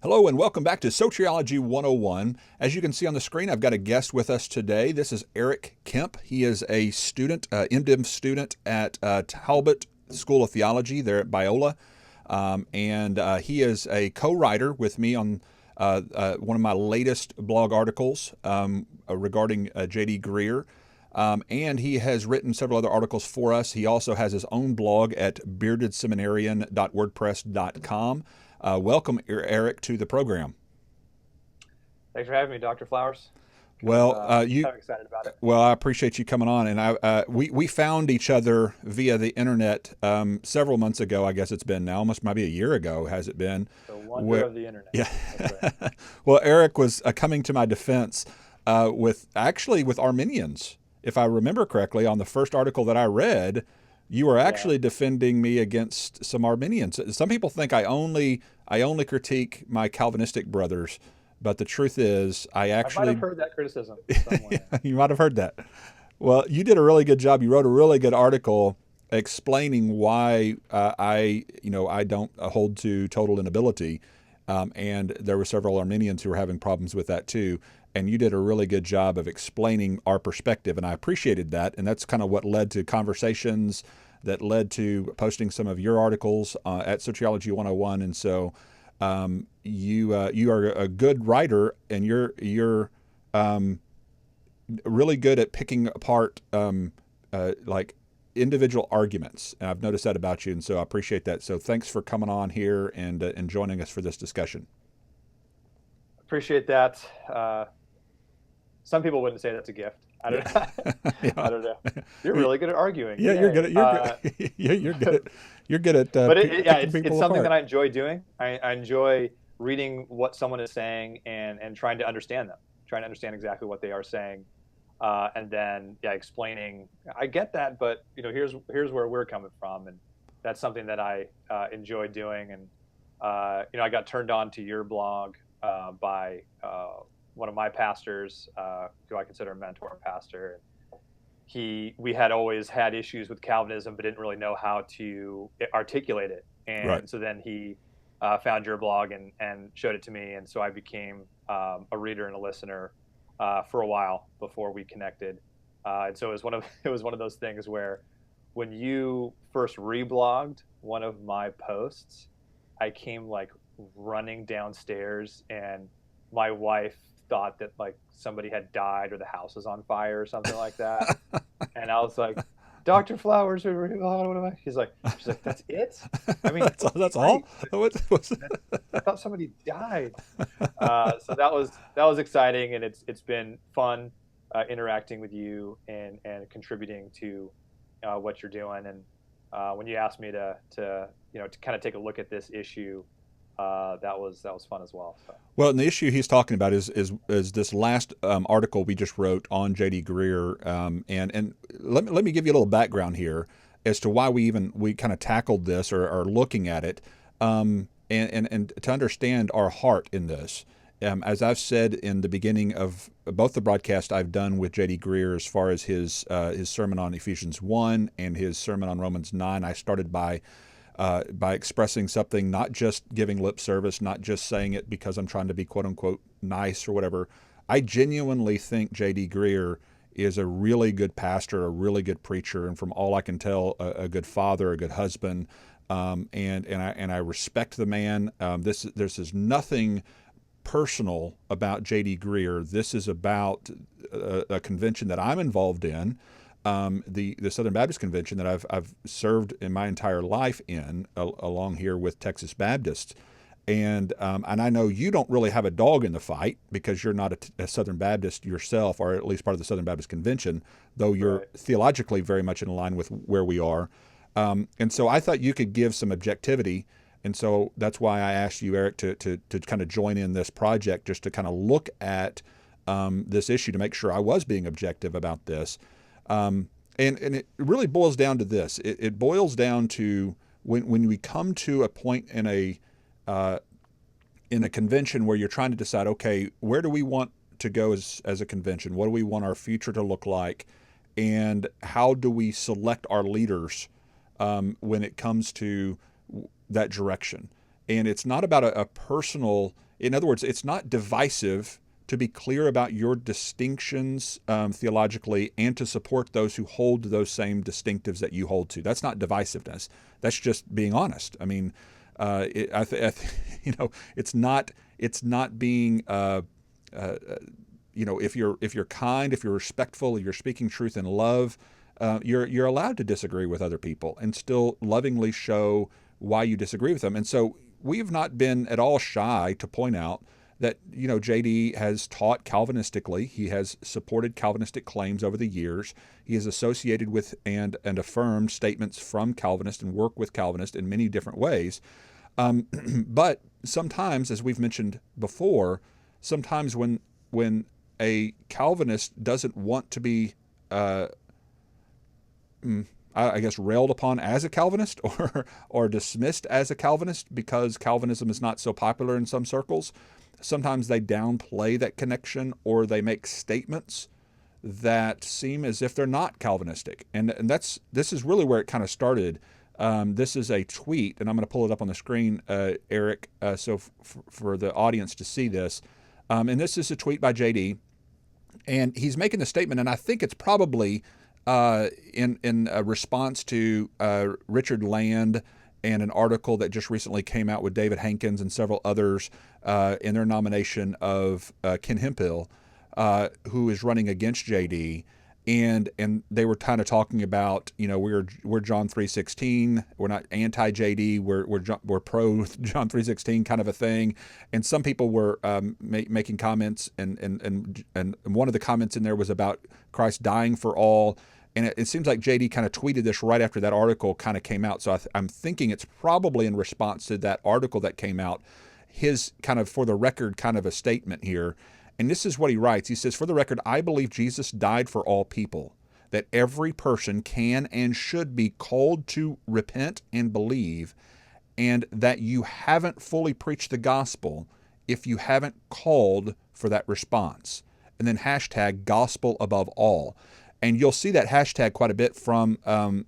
Hello and welcome back to Soteriology 101. As you can see on the screen, I've got a guest with us today. This is Eric Kemp. He is a student, MDiv student at Talbot School of Theology there at Biola. And he is a co-writer with me on one of my latest blog articles regarding Jd Greer. And he has written several other articles for us. He also has his own blog at beardedseminarian.wordpress.com. Welcome, Eric, to the program. Thanks for having me, Dr. Flowers. Well, I'm excited about it. Well, I appreciate you coming on, and we found each other via the internet several months ago. I guess it's been now almost maybe a year ago. Has it been? The wonder of the internet. Yeah. That's right. Well, Eric was coming to my defense with Arminians, if I remember correctly, on the first article that I read. You were actually defending me against some Arminians. Some people think I only critique my Calvinistic brothers, but the truth is I might have heard that criticism somewhere. You might have heard that. Well, you did a really good job. You wrote a really good article explaining why I don't hold to total inability, and there were several Arminians who were having problems with that too. And you did a really good job of explaining our perspective, and I appreciated that. And that's kind of what led to conversations that led to posting some of your articles at Soteriology 101. And so you are a good writer, and you're really good at picking apart like individual arguments. And I've noticed that about you, and so I appreciate that. So thanks for coming on here and joining us for this discussion. Appreciate that. Some people wouldn't say that's a gift. I don't know. Yeah. I don't know. You're really good at arguing. Yeah, you're good at you're good at but it's people something apart. that I enjoy doing. I enjoy reading what someone is saying and trying to understand them, trying to understand exactly what they are saying, and then explaining. I get that, but here's where we're coming from, and that's something that I enjoy doing. And I got turned on to your blog by one of my pastors, who I consider a mentor pastor. We had always had issues with Calvinism, but didn't really know how to articulate it. And Right. so then he found your blog and showed it to me. And so I became a reader and a listener for a while before we connected. And so it was one of those things where when you first reblogged one of my posts, I came like running downstairs, and my wife thought that like somebody had died or the house was on fire or something like that. And I was like, Dr. Flowers, what am I? She's like, that's it? I mean, that's all. I thought somebody died. So that was exciting, and it's been fun interacting with you and contributing to what you're doing. And when you asked me to kind of take a look at this issue, that was fun as well. So. Well, and the issue he's talking about is this last article we just wrote on Jd Greer, and let me give you a little background here as to why we kind of tackled this or are looking at it, and to understand our heart in this. As I've said in the beginning of both the broadcast I've done with Jd Greer, as far as his sermon on Ephesians 1 and his sermon on Romans 9, I started by expressing something, not just giving lip service, not just saying it because I'm trying to be quote unquote nice or whatever. I genuinely think Jd Greer is a really good pastor, a really good preacher, and from all I can tell, a good father, a good husband, and I respect the man. This is nothing personal about Jd Greer. This is about a convention that I'm involved in. The Southern Baptist Convention that I've served in my entire life in, along here with Texas Baptists, and I know you don't really have a dog in the fight because you're not a Southern Baptist yourself, or at least part of the Southern Baptist Convention, though you're Right. theologically very much in line with where we are, and so I thought you could give some objectivity, and so that's why I asked you, Eric, to kind of join in this project, just to kind of look at this issue to make sure I was being objective about this. And it really boils down to this. It boils down to when we come to a point in a convention where you're trying to decide, okay, where do we want to go as a convention? What do we want our future to look like? And how do we select our leaders when it comes to that direction? And it's not about a personal In other words, it's not divisive to be clear about your distinctions theologically and to support those who hold to those same distinctives that you hold to. That's not divisiveness. That's just being honest. I mean, it's not being, if you're kind, if you're respectful, if you're speaking truth in love, you're allowed to disagree with other people and still lovingly show why you disagree with them. And so we have not been at all shy to point out that, JD has taught Calvinistically. He has supported Calvinistic claims over the years. He is associated with and affirmed statements from Calvinists and worked with Calvinists in many different ways. But sometimes, as we've mentioned before, sometimes when a Calvinist doesn't want to be, I guess, railed upon as a Calvinist or dismissed as a Calvinist because Calvinism is not so popular in some circles, sometimes they downplay that connection or they make statements that seem as if they're not Calvinistic. And this is really where it kind of started. This is a tweet, and I'm going to pull it up on the screen, Eric, for the audience to see this. And this is a tweet by JD, and he's making the statement, and I think it's probably in a response to Richard Land and an article that just recently came out with David Hankins and several others in their nomination of Ken Hemphill, who is running against JD. And they were kind of talking about, we're John 3:16, we're not anti JD, we're pro John 3:16 kind of a thing. And some people were making comments, and one of the comments in there was about Christ dying for all. And it seems like JD kind of tweeted this right after that article kind of came out. So I'm thinking it's probably in response to that article that came out, his kind of for the record kind of a statement here. And this is what he writes. He says, "For the record, I believe Jesus died for all people, that every person can and should be called to repent and believe, and that you haven't fully preached the gospel if you haven't called for that response." And then hashtag gospel above all. And you'll see that hashtag quite a bit from kind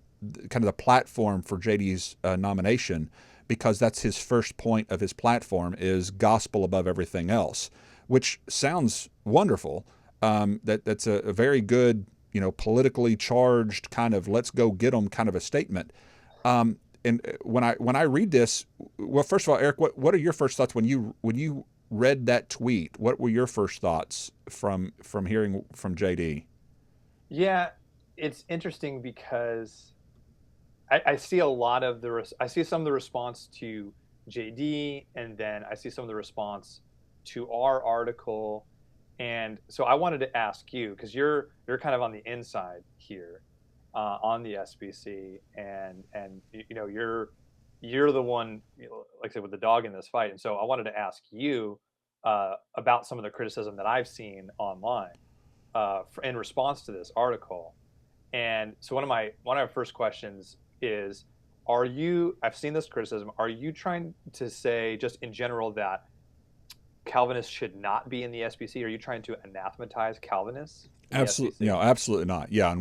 of the platform for JD's nomination, because that's his first point of his platform is gospel above everything else, which sounds wonderful. That's a very good, politically charged kind of let's go get them kind of a statement. And when I read this, well, first of all, Eric, what are your first thoughts when you read that tweet? What were your first thoughts from hearing from JD? Yeah, it's interesting because I see a lot of I see some of the response to JD, and then I see some of the response to our article. And so I wanted to ask you, because you're kind of on the inside here on the SBC, and you're the one, like I said, with the dog in this fight. And so I wanted to ask you about some of the criticism that I've seen online in response to this article. And so one of my first questions is, I've seen this criticism, are you trying to say just in general that Calvinists should not be in the SBC? Are you trying to anathematize Calvinists? Absolutely, absolutely not. Yeah,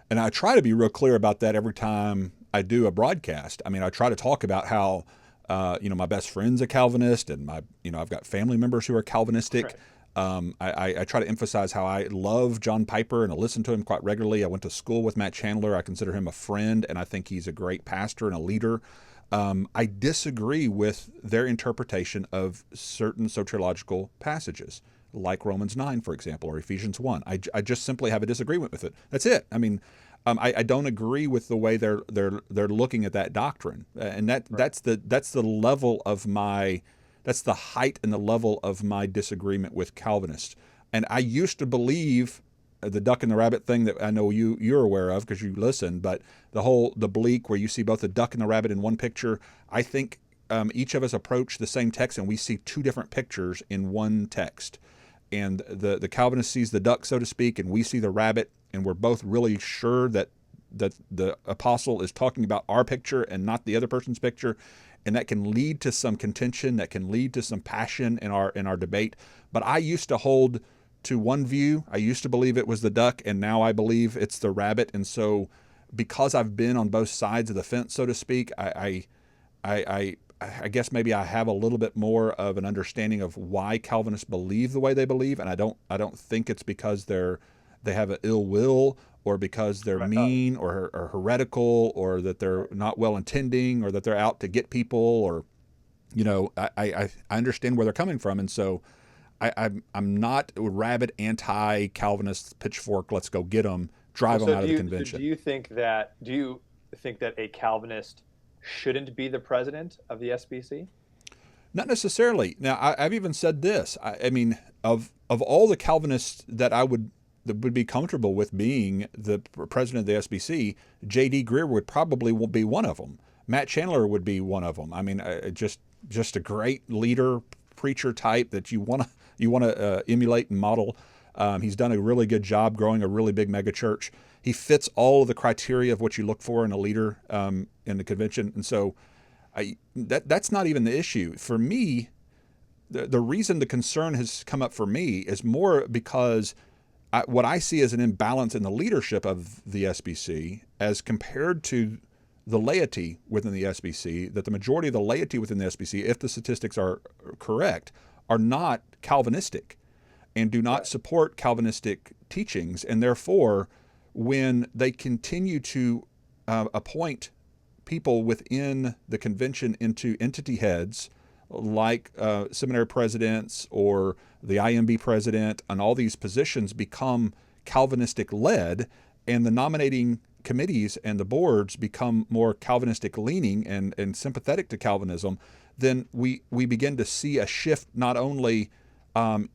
and I try to be real clear about that every time I do a broadcast. I mean, I try to talk about how my best friend's a Calvinist, and I've got family members who are Calvinistic. Right. I try to emphasize how I love John Piper and I listen to him quite regularly. I went to school with Matt Chandler. I consider him a friend, and I think he's a great pastor and a leader. I disagree with their interpretation of certain soteriological passages, like Romans 9, for example, or Ephesians 1. I just simply have a disagreement with it. That's it. I mean, I don't agree with the way they're looking at that doctrine, and that's the level of that's the height and the level of my disagreement with Calvinists. And I used to believe the duck and the rabbit thing that I know you're aware of because you listen, but the bleak where you see both the duck and the rabbit in one picture, I think each of us approach the same text and we see two different pictures in one text. And the Calvinist sees the duck, so to speak, and we see the rabbit, and we're both really sure that the apostle is talking about our picture and not the other person's picture. And that can lead to some contention, that can lead to some passion in our debate. But I used to hold to one view. I used to believe it was the duck, and now I believe it's the rabbit. And so because I've been on both sides of the fence, so to speak, I I guess maybe I have a little bit more of an understanding of why Calvinists believe the way they believe, and I don't think it's because they have an ill will, or because they're Right. mean or heretical, or that they're not well intending, or that they're out to get people, or I understand where they're coming from, and so I'm not a rabid anti-Calvinist pitchfork. Let's go get them, drive them out of the convention. Do you think that a Calvinist shouldn't be the president of the SBC? Not necessarily. Now, I've even said this. I mean, of all the Calvinists that would be comfortable with being the president of the SBC, Jd Greer would probably be one of them. Matt Chandler would be one of them. I mean, just a great leader, preacher type that you want to emulate and model. He's done a really good job growing a really big megachurch. He fits all of the criteria of what you look for in a leader in the convention, and so that's not even the issue for me. The reason the concern has come up for me is more because what I see as an imbalance in the leadership of the SBC as compared to the laity within the SBC, that the majority of the laity within the SBC, if the statistics are correct, are not Calvinistic and do not support Calvinistic teachings. And therefore, when they continue to appoint people within the convention into entity heads, like seminary presidents or the IMB president, and all these positions become Calvinistic led, and the nominating committees and the boards become more Calvinistic leaning and sympathetic to Calvinism, then we begin to see a shift not only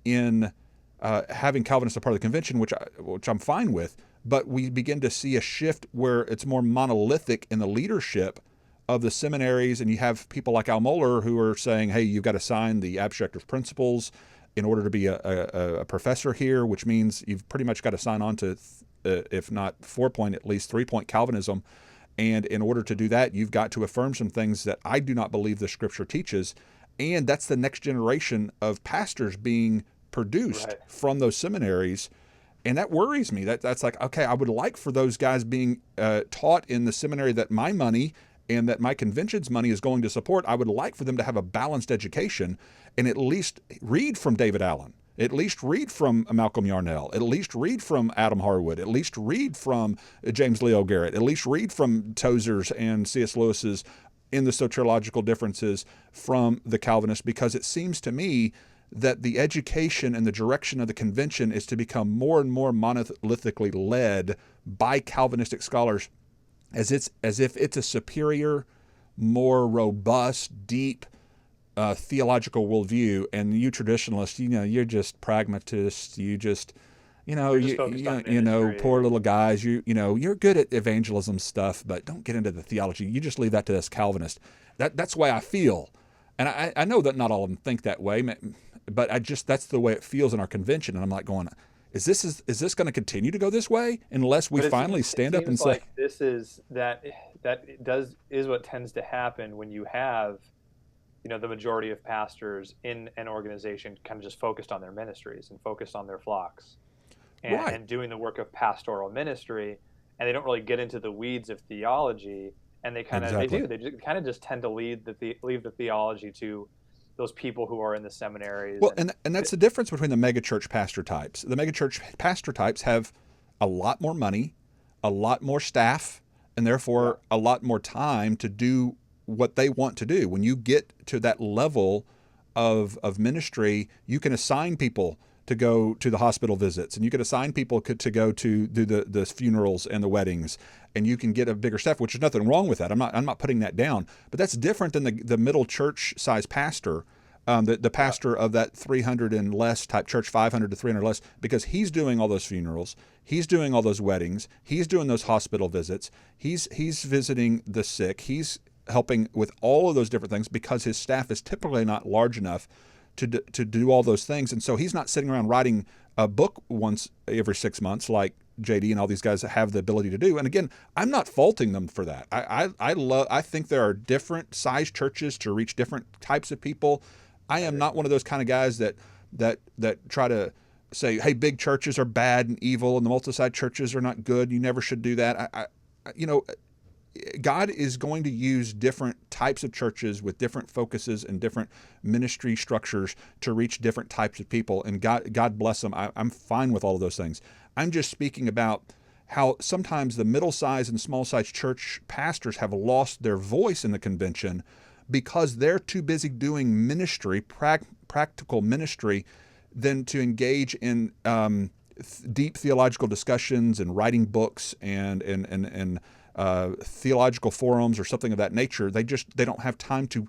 in having Calvinists a part of the convention, which I'm fine with, but we begin to see a shift where it's more monolithic in the leadership of the seminaries, and you have people like Al Mohler who are saying, hey, you've got to sign the abstract of principles in order to be a professor here, which means you've pretty much got to sign on to, if not 4-point, at least 3-point Calvinism. And in order to do that, you've got to affirm some things that I do not believe the Scripture teaches. And that's the next generation of pastors being produced from those seminaries. And that worries me. That's like, okay, I would like for those guys being taught in the seminary that my money and that my convention's money is going to support. I would like for them to have a balanced education and at least read from David Allen, at least read from Malcolm Yarnell, at least read from Adam Harwood, at least read from James Leo Garrett, at least read from Tozer's and C.S. Lewis's in the soteriological differences from the Calvinists, because it seems to me that the education and the direction of the convention is to become more and more monolithically led by Calvinistic scholars, as if it's a superior, more robust, deep theological worldview, and you traditionalists, you're just pragmatists. You just, poor little guys. You're good at evangelism stuff, but don't get into the theology. You just leave that to us Calvinists. That's the way I feel, and I know that not all of them think that way, but that's the way it feels in our convention, and I'm like going, Is this going to continue to go this way unless we finally stand up and say, like this is is what tends to happen when you have, the majority of pastors in an organization kind of just focused on their ministries and focused on their flocks and doing the work of pastoral ministry, and they don't really get into the weeds of theology, and they kind of just tend to leave the theology to those people who are in the seminaries. Well, and that's the difference between the megachurch pastor types. The megachurch pastor types have a lot more money, a lot more staff, and therefore a lot more time to do what they want to do. When you get to that level of ministry, you can assign people to go to the hospital visits, and you can assign people to go to do the funerals and the weddings, and you can get a bigger staff, which is nothing wrong with that. I'm not putting that down, but that's different than the middle church size pastor, the pastor of that 300 and less type church, 500 to 300 less, because he's doing all those funerals, he's doing all those weddings, he's doing those hospital visits, he's visiting the sick, he's helping with all of those different things because his staff is typically not large enough to do all those things. And so he's not sitting around writing a book once every 6 months like JD and all these guys have the ability to do. And again, I'm not faulting them for that. I think there are different size churches to reach different types of people. I am not one of those kind of guys that try to say, hey, big churches are bad and evil and the multi-site churches are not good. You never should do that. God is going to use different types of churches with different focuses and different ministry structures to reach different types of people. And God bless them. I'm fine with all of those things. I'm just speaking about how sometimes the middle-sized and small-sized church pastors have lost their voice in the convention because they're too busy doing ministry, practical ministry, than to engage in deep theological discussions and writing books and theological forums or something of that nature. They don't have time to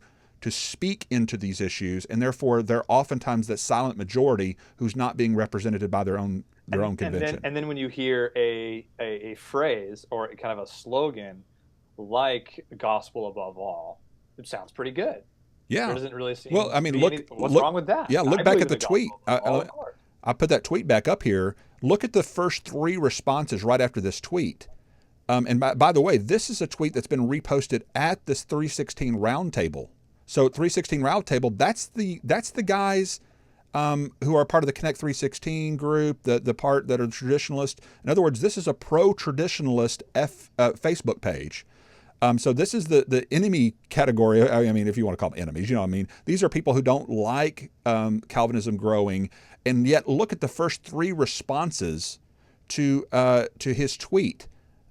speak into these issues, and therefore they're oftentimes that silent majority who's not being represented by their own convention. And then when you hear a phrase or kind of a slogan like "gospel above all," it sounds pretty good. Yeah, there doesn't really seem. Well, I mean, what's wrong with that? Yeah, look back at the tweet. I put that tweet back up here. Look at the first 3 responses right after this tweet. And by the way, this is a tweet that's been reposted at this 316 Roundtable. So 316 Roundtable, that's the guys who are part of the Connect 316 group, the part that are traditionalist. In other words, this is a pro-traditionalist Facebook page. So this is the enemy category. I mean, if you want to call them enemies, you know what I mean? These are people who don't like Calvinism growing, and yet look at the first 3 responses to his tweet.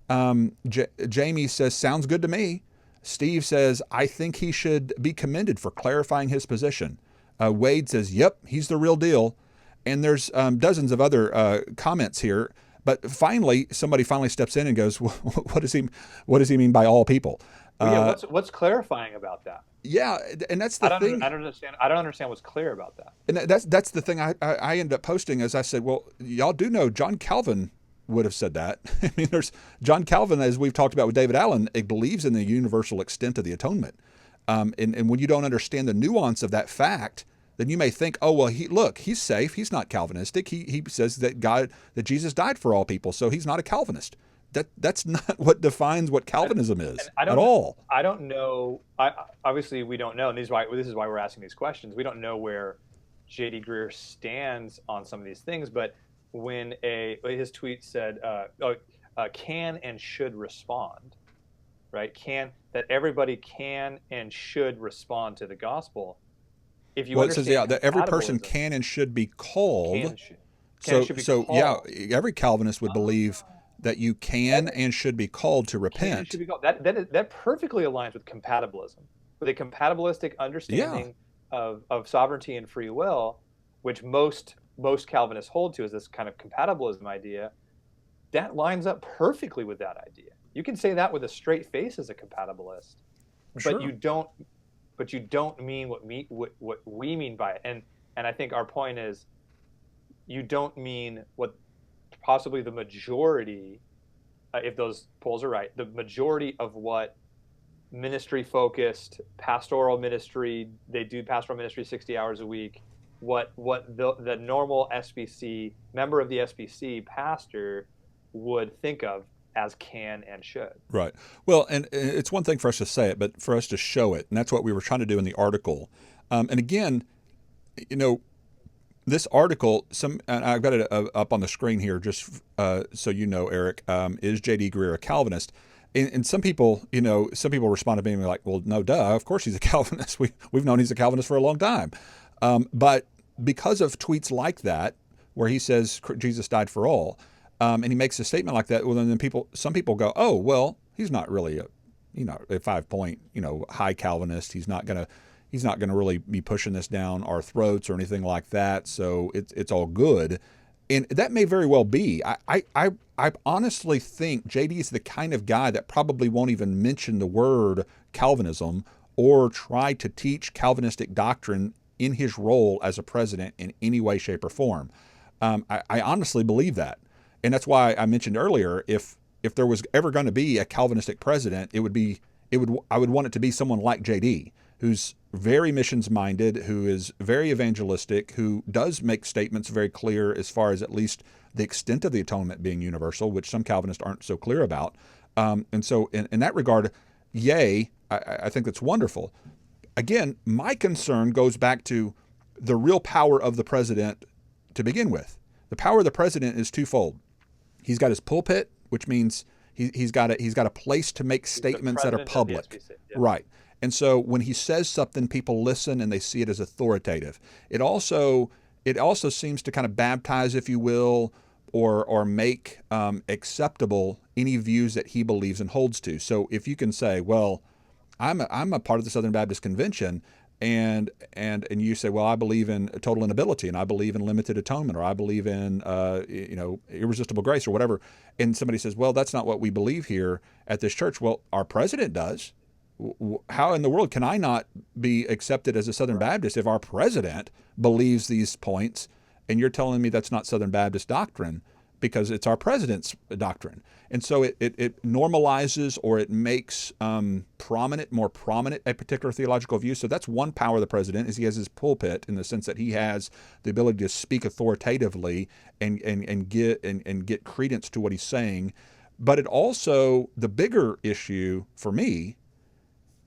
Jamie says, "Sounds good to me." Steve says, "I think he should be commended for clarifying his position." Wade says, "Yep, he's the real deal." And there's dozens of other comments here. But finally, somebody steps in and goes, well, "What does he mean by all people?" What's clarifying about that? Yeah, and that's the thing. I don't understand what's clear about that. And that's the thing I ended up posting, as I said, well, y'all do know John Calvin would have said that. I mean, there's John Calvin, as we've talked about with David Allen, believes in the universal extent of the atonement. And when you don't understand the nuance of that fact, then you may think, oh, well, he's safe. He's not Calvinistic. He says that Jesus died for all people, so he's not a Calvinist. That's not what defines what Calvinism is at all. I don't know. Obviously, we don't know, and this is why we're asking these questions. We don't know where Jd Greer stands on some of these things, but when his tweet said, "can and should respond," right? That everybody can and should respond to the gospel. If you it says that every person can and should be called. Yeah, every Calvinist would believe that you can and should be called to repent. Should be called. That perfectly aligns with compatibilism, with a compatibilistic understanding of sovereignty and free will, which most Calvinists hold to as this kind of compatibilism idea. That lines up perfectly with that idea. You can say that with a straight face as a compatibilist, sure. but you don't mean what we mean by it. And I think our point is, you don't mean what possibly the majority, if those polls are right, the majority of what ministry-focused pastoral ministry, they do pastoral ministry 60 hours a week, what the normal SBC, member of the SBC pastor would think of as can and should. Right. Well, and it's one thing for us to say it, but for us to show it. And that's what we were trying to do in the article. And again, this article, and I've got it up on the screen here just so you know, Eric, is Jd Greer a Calvinist? And some people respond to me like, well, no, duh, of course he's a Calvinist. We've known he's a Calvinist for a long time. But because of tweets like that, where he says Jesus died for all, and he makes a statement like that, well, then some people go, oh, well, he's not really a 5-point, high Calvinist. He's not gonna really be pushing this down our throats or anything like that. So it's all good, and that may very well be. I honestly think JD is the kind of guy that probably won't even mention the word Calvinism or try to teach Calvinistic doctrine in his role as a president in any way, shape, or form. I honestly believe that. And that's why I mentioned earlier, if there was ever going to be a Calvinistic president, I would want it to be someone like JD, who's very missions minded, who is very evangelistic, who does make statements very clear as far as at least the extent of the atonement being universal, which some Calvinists aren't so clear about. And so in that regard, yay, I think that's wonderful. Again, my concern goes back to the real power of the president to begin with. The power of the president is twofold. He's got his pulpit, which means He's got a place to make statements that are public, right? And so when he says something, people listen and they see it as authoritative. It also seems to kind of baptize, if you will, or make acceptable any views that he believes and holds to. So if you can say, well, I'm a part of the Southern Baptist Convention, and you say, well, I believe in total inability, and I believe in limited atonement, or I believe in irresistible grace, or whatever, and somebody says, well, that's not what we believe here at this church. Well, our president does. How in the world can I not be accepted as a Southern Baptist if our president believes these points, and you're telling me that's not Southern Baptist doctrine because it's our president's doctrine? And so it normalizes, or it makes more prominent a particular theological view. So that's one power of the president, is he has his pulpit, in the sense that he has the ability to speak authoritatively and get credence to what he's saying. But it also, the bigger issue for me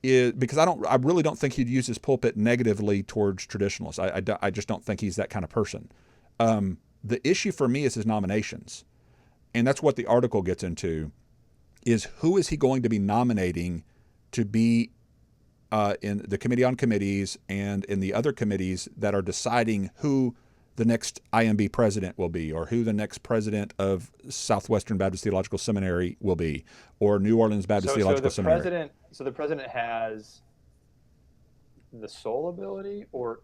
is, because I really don't think he'd use his pulpit negatively towards traditionalists. I just don't think he's that kind of person. The issue for me is his nominations. And that's what the article gets into, is who is he going to be nominating to be in the Committee on Committees and in the other committees that are deciding who the next IMB president will be, or who the next president of Southwestern Baptist Theological Seminary will be, or New Orleans Baptist Theological Seminary. So the president has the sole ability, or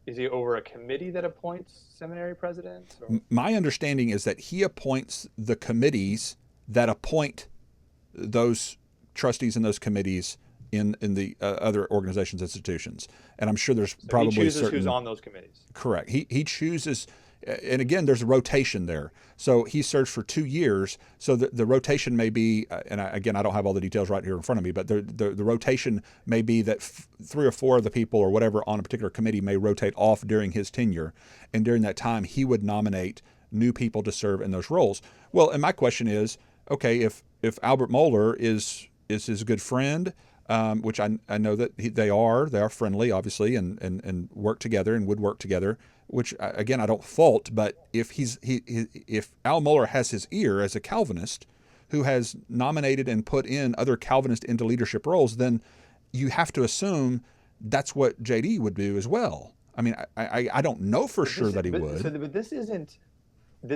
is he over a committee that appoints seminary presidents? Or? My understanding is that he appoints the committees that appoint those trustees in those committees in the other organizations, institutions. And I'm sure there's probably he chooses who's on those committees. Correct. He chooses, and again, there's a rotation there. So he serves for 2 years. So the rotation may be, and I don't have all the details right here in front of me, but the rotation may be that 3 or 4 of the people or whatever on a particular committee may rotate off during his tenure. And during that time, he would nominate new people to serve in those roles. Well, and my question is, okay, if Albert Mohler is his good friend, which I know that they are friendly, obviously, and work together and would work together, which again I don't fault. But if if Al Mohler has his ear as a Calvinist who has nominated and put in other Calvinists into leadership roles, then you have to assume that's what JD would do as well. I mean, I don't know for sure that he would. But this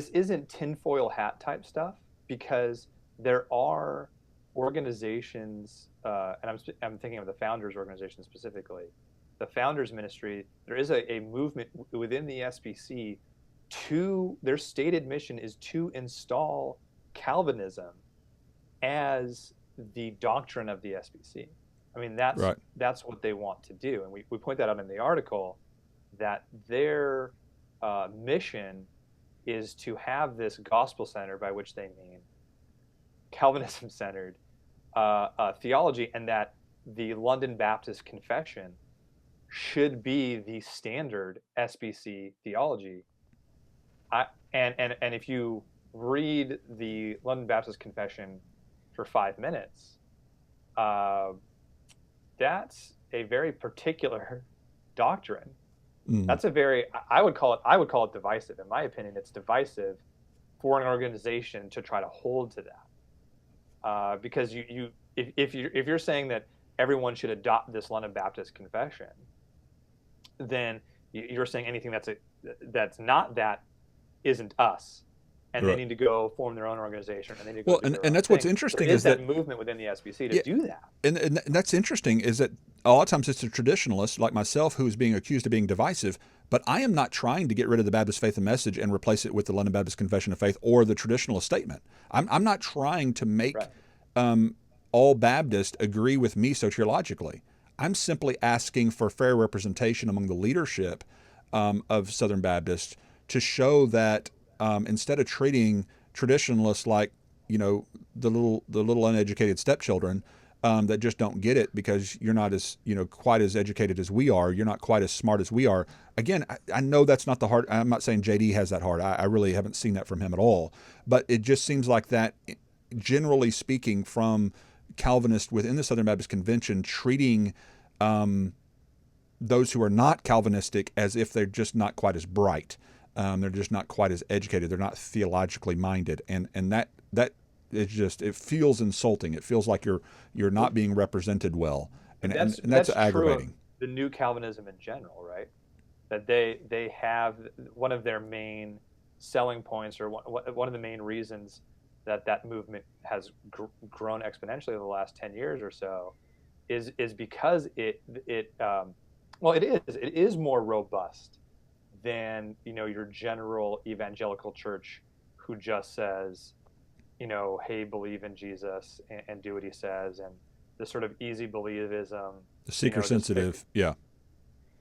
isn't tinfoil hat type stuff, because there are organizations, and I'm thinking of the Founders Organization specifically, the Founders Ministry. There is a movement within the SBC their stated mission is to install Calvinism as the doctrine of the SBC. I mean, that's what they want to do, and we point that out in the article, that their mission is to have this gospel centered, by which they mean Calvinism centered theology, and that the London Baptist Confession should be the standard SBC theology. And if you read the London Baptist Confession for 5 minutes, that's a very particular doctrine. That's I would call it divisive. In my opinion, it's divisive for an organization to try to hold to that. Because if you're saying that everyone should adopt this London Baptist Confession, then you're saying anything that's not that isn't us, and they need to go form their own organization. And they need to go and that's what's interesting is that movement within the SBC to do that. And that's interesting, is that a lot of times it's a traditionalist like myself who is being accused of being divisive, but I am not trying to get rid of the Baptist Faith and Message and replace it with the London Baptist Confession of Faith or the traditionalist statement. I'm not trying to make all Baptists agree with me soteriologically. I'm simply asking for fair representation among the leadership of Southern Baptists to show that instead of treating traditionalists like, the little uneducated stepchildren that just don't get it because you're not as quite as educated as we are, you're not quite as smart as we are. Again, I know that's not the heart. I'm not saying JD has that heart. I really haven't seen that from him at all. But it just seems like that, generally speaking, from Calvinists within the Southern Baptist Convention, treating those who are not Calvinistic as if they're just not quite as bright. They're just not quite as educated. They're not theologically minded, and that it feels insulting. It feels like you're not being represented well, and that's That's true of aggravating. the new Calvinism in general, right? That they have one of their main selling points, or one of the main reasons that movement has grown exponentially over the last 10 years or so is because it is more robust than your general evangelical church who just says, hey, believe in Jesus and do what he says, and this sort of easy believism, The seeker sensitive, yeah.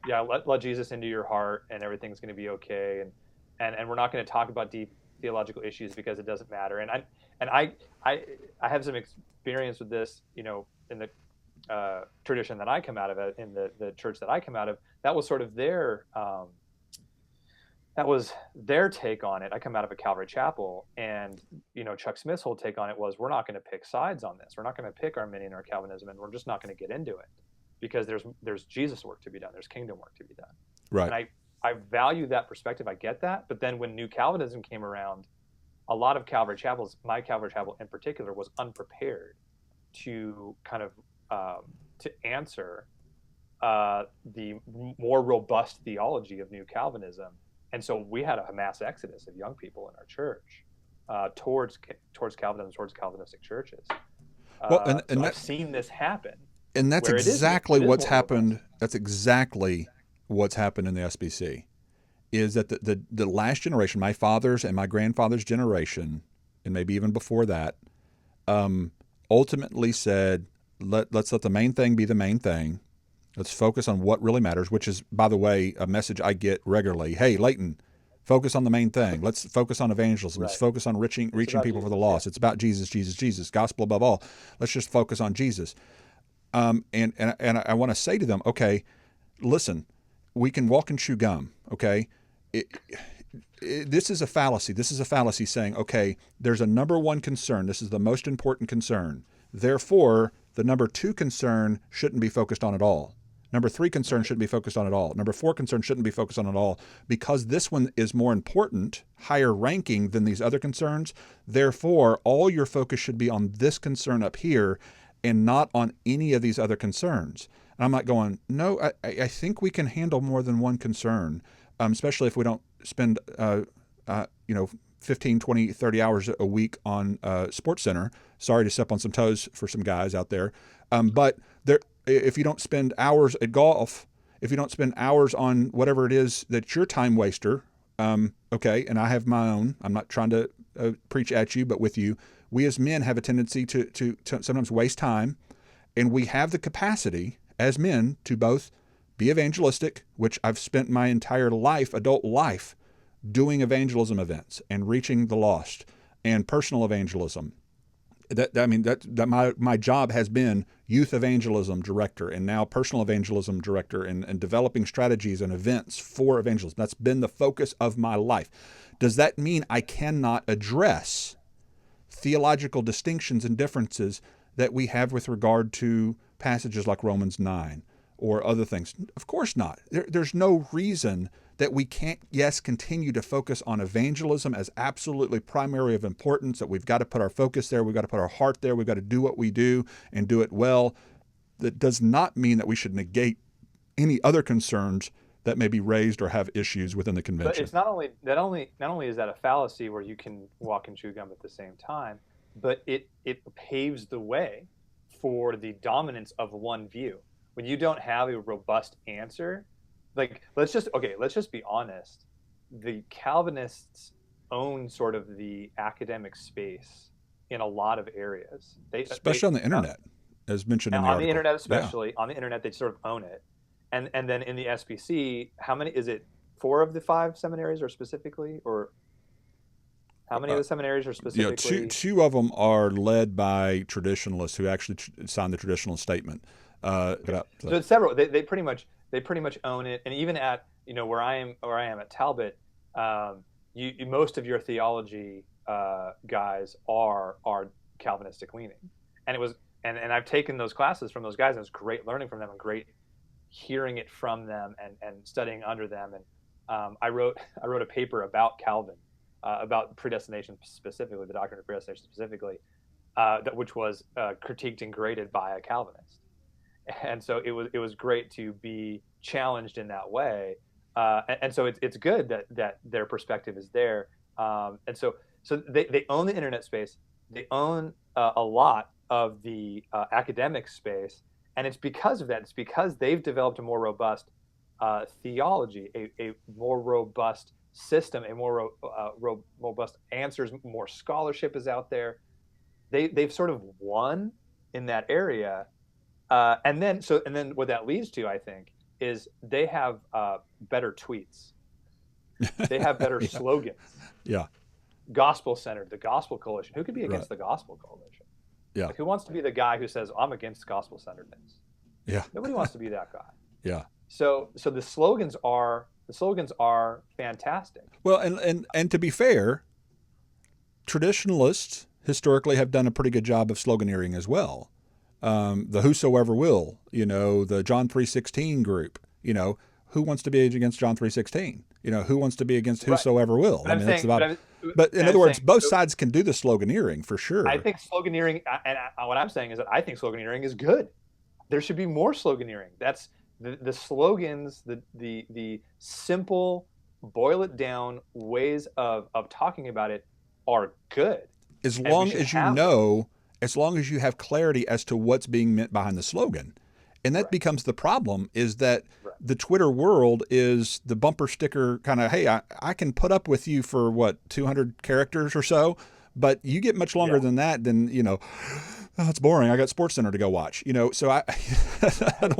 Yeah, let Jesus into your heart and everything's going to be okay, and we're not going to talk about deep theological issues because it doesn't matter. I have some experience with this, in the tradition that I come out of, in the church that I come out of. That was sort of their take on it. I come out of a Calvary chapel, and Chuck Smith's whole take on it was, we're not going to pick sides on this. We're not going to pick Arminian or Calvinism, and we're just not going to get into it because there's Jesus work to be done. There's kingdom work to be done. Right. And I value that perspective. I get that. But then when New Calvinism came around, a lot of Calvary chapels, my Calvary chapel in particular, was unprepared to kind of to answer the more robust theology of New Calvinism. And so we had a mass exodus of young people in our church towards Calvinism, towards Calvinistic churches. Well, and so I've seen this happen. And that's exactly what's happened. That's exactly what's happened in the SBC. Is that the last generation, my father's and my grandfather's generation, and maybe even before that, ultimately said, let's let the main thing be the main thing. Let's focus on what really matters, which is, by the way, a message I get regularly. Hey, Leighton, focus on the main thing. Let's focus on evangelism. Right. Let's focus on reaching people Jesus, for the lost. Yeah. It's about Jesus, Jesus, Jesus, gospel above all. Let's just focus on Jesus. And I want to say to them, okay, listen, we can walk and chew gum, okay? This is a fallacy. This is a fallacy saying, okay, there's a number one concern. This is the most important concern. Therefore, the number two concern shouldn't be focused on at all. Number three concern shouldn't be focused on at all. Number four concern shouldn't be focused on at all, because this one is more important, higher ranking than these other concerns. Therefore, all your focus should be on this concern up here and not on any of these other concerns. And I'm not going, no, I think we can handle more than one concern, especially if we don't spend 15, 20, 30 hours a week on Sports Center. Sorry to step on some toes for some guys out there. But if you don't spend hours at golf, if you don't spend hours on whatever it is that's your time waster, okay, and I have my own. I'm not trying to preach at you, but with you. We as men have a tendency to sometimes waste time, and we have the capacity as men to both be evangelistic, which I've spent my entire life, adult life, doing evangelism events and reaching the lost, and personal evangelism. My job has been youth evangelism director, and now personal evangelism director, and developing strategies and events for evangelism. That's been the focus of my life. Does that mean I cannot address theological distinctions and differences that we have with regard to passages like Romans 9 or other things? Of course not. There's no reason that we can't, continue to focus on evangelism as absolutely primary of importance, that we've got to put our focus there, we've got to put our heart there, we've got to do what we do and do it well. That does not mean that we should negate any other concerns that may be raised or have issues within the convention. But it's not only is that a fallacy where you can walk and chew gum at the same time, but it paves the way for the dominance of one view. When you don't have a robust answer, like let's just be honest. The Calvinists own sort of the academic space in a lot of areas. Especially on the internet, as mentioned in the article. On the internet, especially on the internet, they sort of own it. And then in the SBC, how many is it? 4 of the 5 seminaries are specifically, or how many of the seminaries are specifically? Two of them are led by traditionalists who actually signed the traditional statement. So it's several. They pretty much own it. And even at where I am at Talbot, most of your theology guys are Calvinistic leaning, and it was and I've taken those classes from those guys, and it was great learning from them and great hearing it from them and studying under them. And I wrote a paper about Calvin, about predestination specifically, the doctrine of predestination specifically, which was critiqued and graded by a Calvinist. And so it was great to be challenged in that way. And so it's good that their perspective is there. And so they own the internet space. They own a lot of the academic space, and it's because of that. It's because they've developed a more robust theology, a more robust system, a more robust answers, more scholarship is out there. They've sort of won in that area, and then what that leads to, I think, is they have better tweets, they have better Yeah. slogans. Yeah. Gospel centered, the Gospel Coalition. Who could be against Right. the Gospel Coalition? Yeah. Like, who wants to be the guy who says I'm against gospel centeredness? Yeah. Nobody wants to be that guy. Yeah. So the slogans are fantastic. Well, and to be fair, traditionalists historically have done a pretty good job of sloganeering as well. The whosoever will, the John 3:16 group, who wants to be against John 3:16? Who wants to be against whosoever will? But But in other words, both sides can do the sloganeering for sure. I think sloganeering, and what I'm saying is that I think sloganeering is good. There should be more sloganeering. That's the slogans, the simple, boil it down ways of talking about it are good. As long as as long as you have clarity as to what's being meant behind the slogan. And that becomes the problem, is that the Twitter world is the bumper sticker kind of, hey, I can put up with you for 200 characters or so, but you get much longer than that, then, oh, it's boring. I got SportsCenter to go watch, so I don't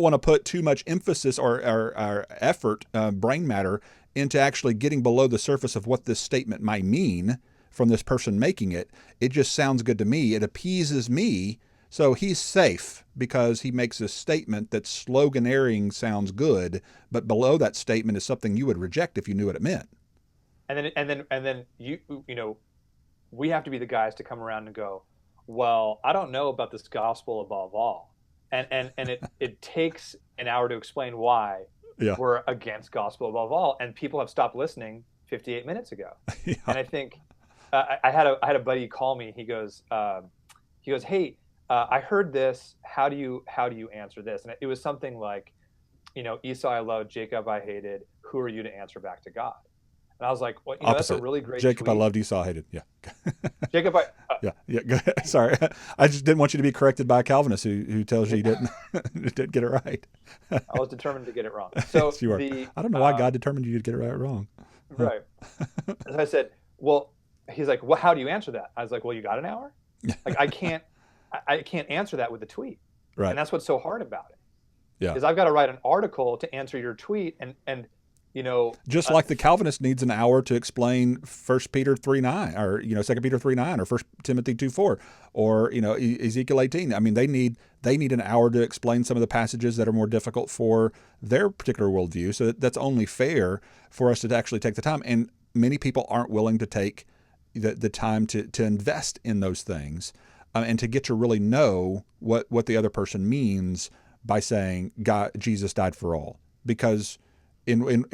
want to put too much emphasis or effort, brain matter into actually getting below the surface of what this statement might mean from this person making it. It just sounds good to me. It appeases me. So he's safe because he makes a statement that sloganeering sounds good, but below that statement is something you would reject if you knew what it meant. And then we have to be the guys to come around and go, well, I don't know about this gospel above all, and it takes an hour to explain why we're against gospel above all, and people have stopped listening 58 minutes ago. Yeah. And I think I had a buddy call me. He goes, hey. I heard this. How do you answer this? And it was something like, Esau I loved, Jacob I hated. Who are you to answer back to God? And I was like, well, that's a really great Jacob tweet. I loved, Esau I hated. Yeah. Jacob yeah. Go ahead. Sorry, I just didn't want you to be corrected by a Calvinist who tells you didn't get it right. I was determined to get it wrong. So yes, you are. I don't know why God determined you to get it right or wrong. Right. And I said, well, he's like, well, how do you answer that? I was like, well, you got an hour? Like, I can't answer that with a tweet. Right. And that's what's so hard about it. Yeah. Is I've got to write an article to answer your tweet, and just like the Calvinist needs an hour to explain 1 Peter 3:9 or 2 Peter 3:9 or 1 Timothy 2:4 or Ezekiel 18. I mean, they need an hour to explain some of the passages that are more difficult for their particular worldview. So that's only fair for us to actually take the time. And many people aren't willing to take the time to invest in those things. And to get to really know what the other person means by saying Jesus died for all, because in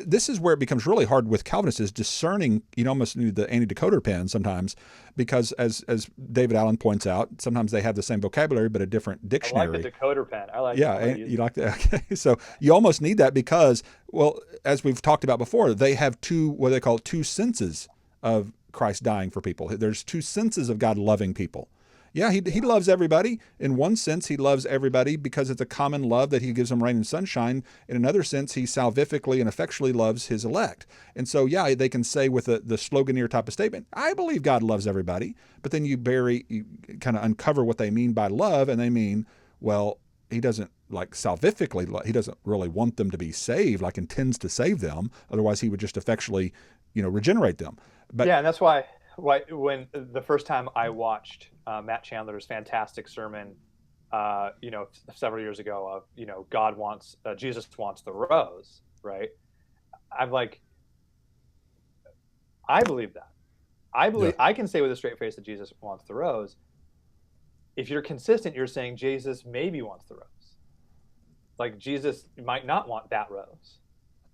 this is where it becomes really hard with Calvinists, is discerning. You almost need the anti-decoder pen sometimes, because as David Allen points out, sometimes they have the same vocabulary but a different dictionary. I like the decoder pen. I like. Yeah, and you like that. Okay, so you almost need that because, well, as we've talked about before, they have what they call two senses of Christ dying for people. There's two senses of God loving people. Yeah, he loves everybody. In one sense, he loves everybody because it's a common love that he gives them rain and sunshine. In another sense, he salvifically and effectually loves his elect. And so, yeah, they can say with the sloganeer type of statement, I believe God loves everybody. But then you kind of uncover what they mean by love, and they mean, well, he doesn't salvifically, he doesn't really want them to be saved, intends to save them. Otherwise, he would just effectually, regenerate them. But yeah, and that's why when the first time I watched Matt Chandler's fantastic sermon, several years ago of, Jesus wants the rose, right? I'm like, I believe that. I can say with a straight face that Jesus wants the rose. If you're consistent, you're saying Jesus maybe wants the rose. Like, Jesus might not want that rose,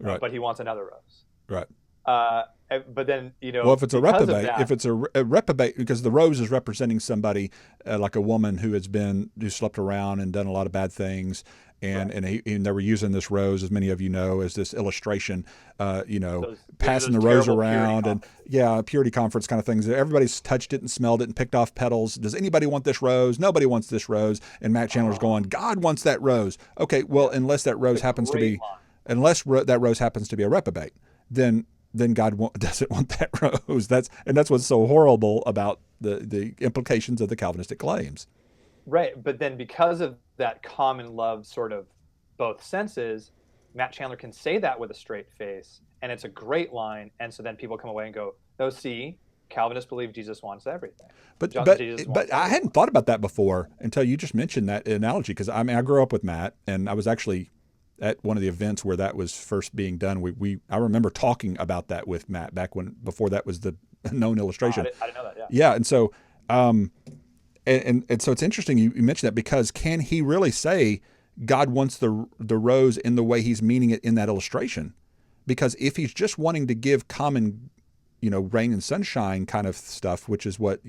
right, but he wants another rose. Right. But then, Well, if it's a because of reprobate, that, if it's a reprobate, because the rose is representing somebody like a woman who who slept around and done a lot of bad things, right? and they were using this rose, as many of you know, as this illustration, Those passing the rose terrible purity around, and conferences. purity conference kind of things. Everybody's touched it and smelled it and picked off petals. Does anybody want this rose? Nobody wants this rose. And Matt Chandler's going, God wants that rose. Okay, well, Yeah, unless that it's rose a happens to great be, line. that rose happens to be a reprobate, then God doesn't want that rose. That's what's so horrible about the implications of the Calvinistic claims. Right, but then because of that common love sort of both senses, Matt Chandler can say that with a straight face, and it's a great line. And so then people come away and go, "Oh, see, Calvinists believe Jesus wants everything. Jesus wants I hadn't everyone." thought about that before until you just mentioned that analogy. Because I mean, I grew up with Matt, and I was actually at one of the events where that was first being done. I remember talking about that with Matt before that was the known illustration. I didn't know that. Yeah. Yeah, and so and so it's interesting you mentioned that, because can he really say God wants the rose in the way he's meaning it in that illustration? Because if he's just wanting to give common, rain and sunshine kind of stuff, which is what,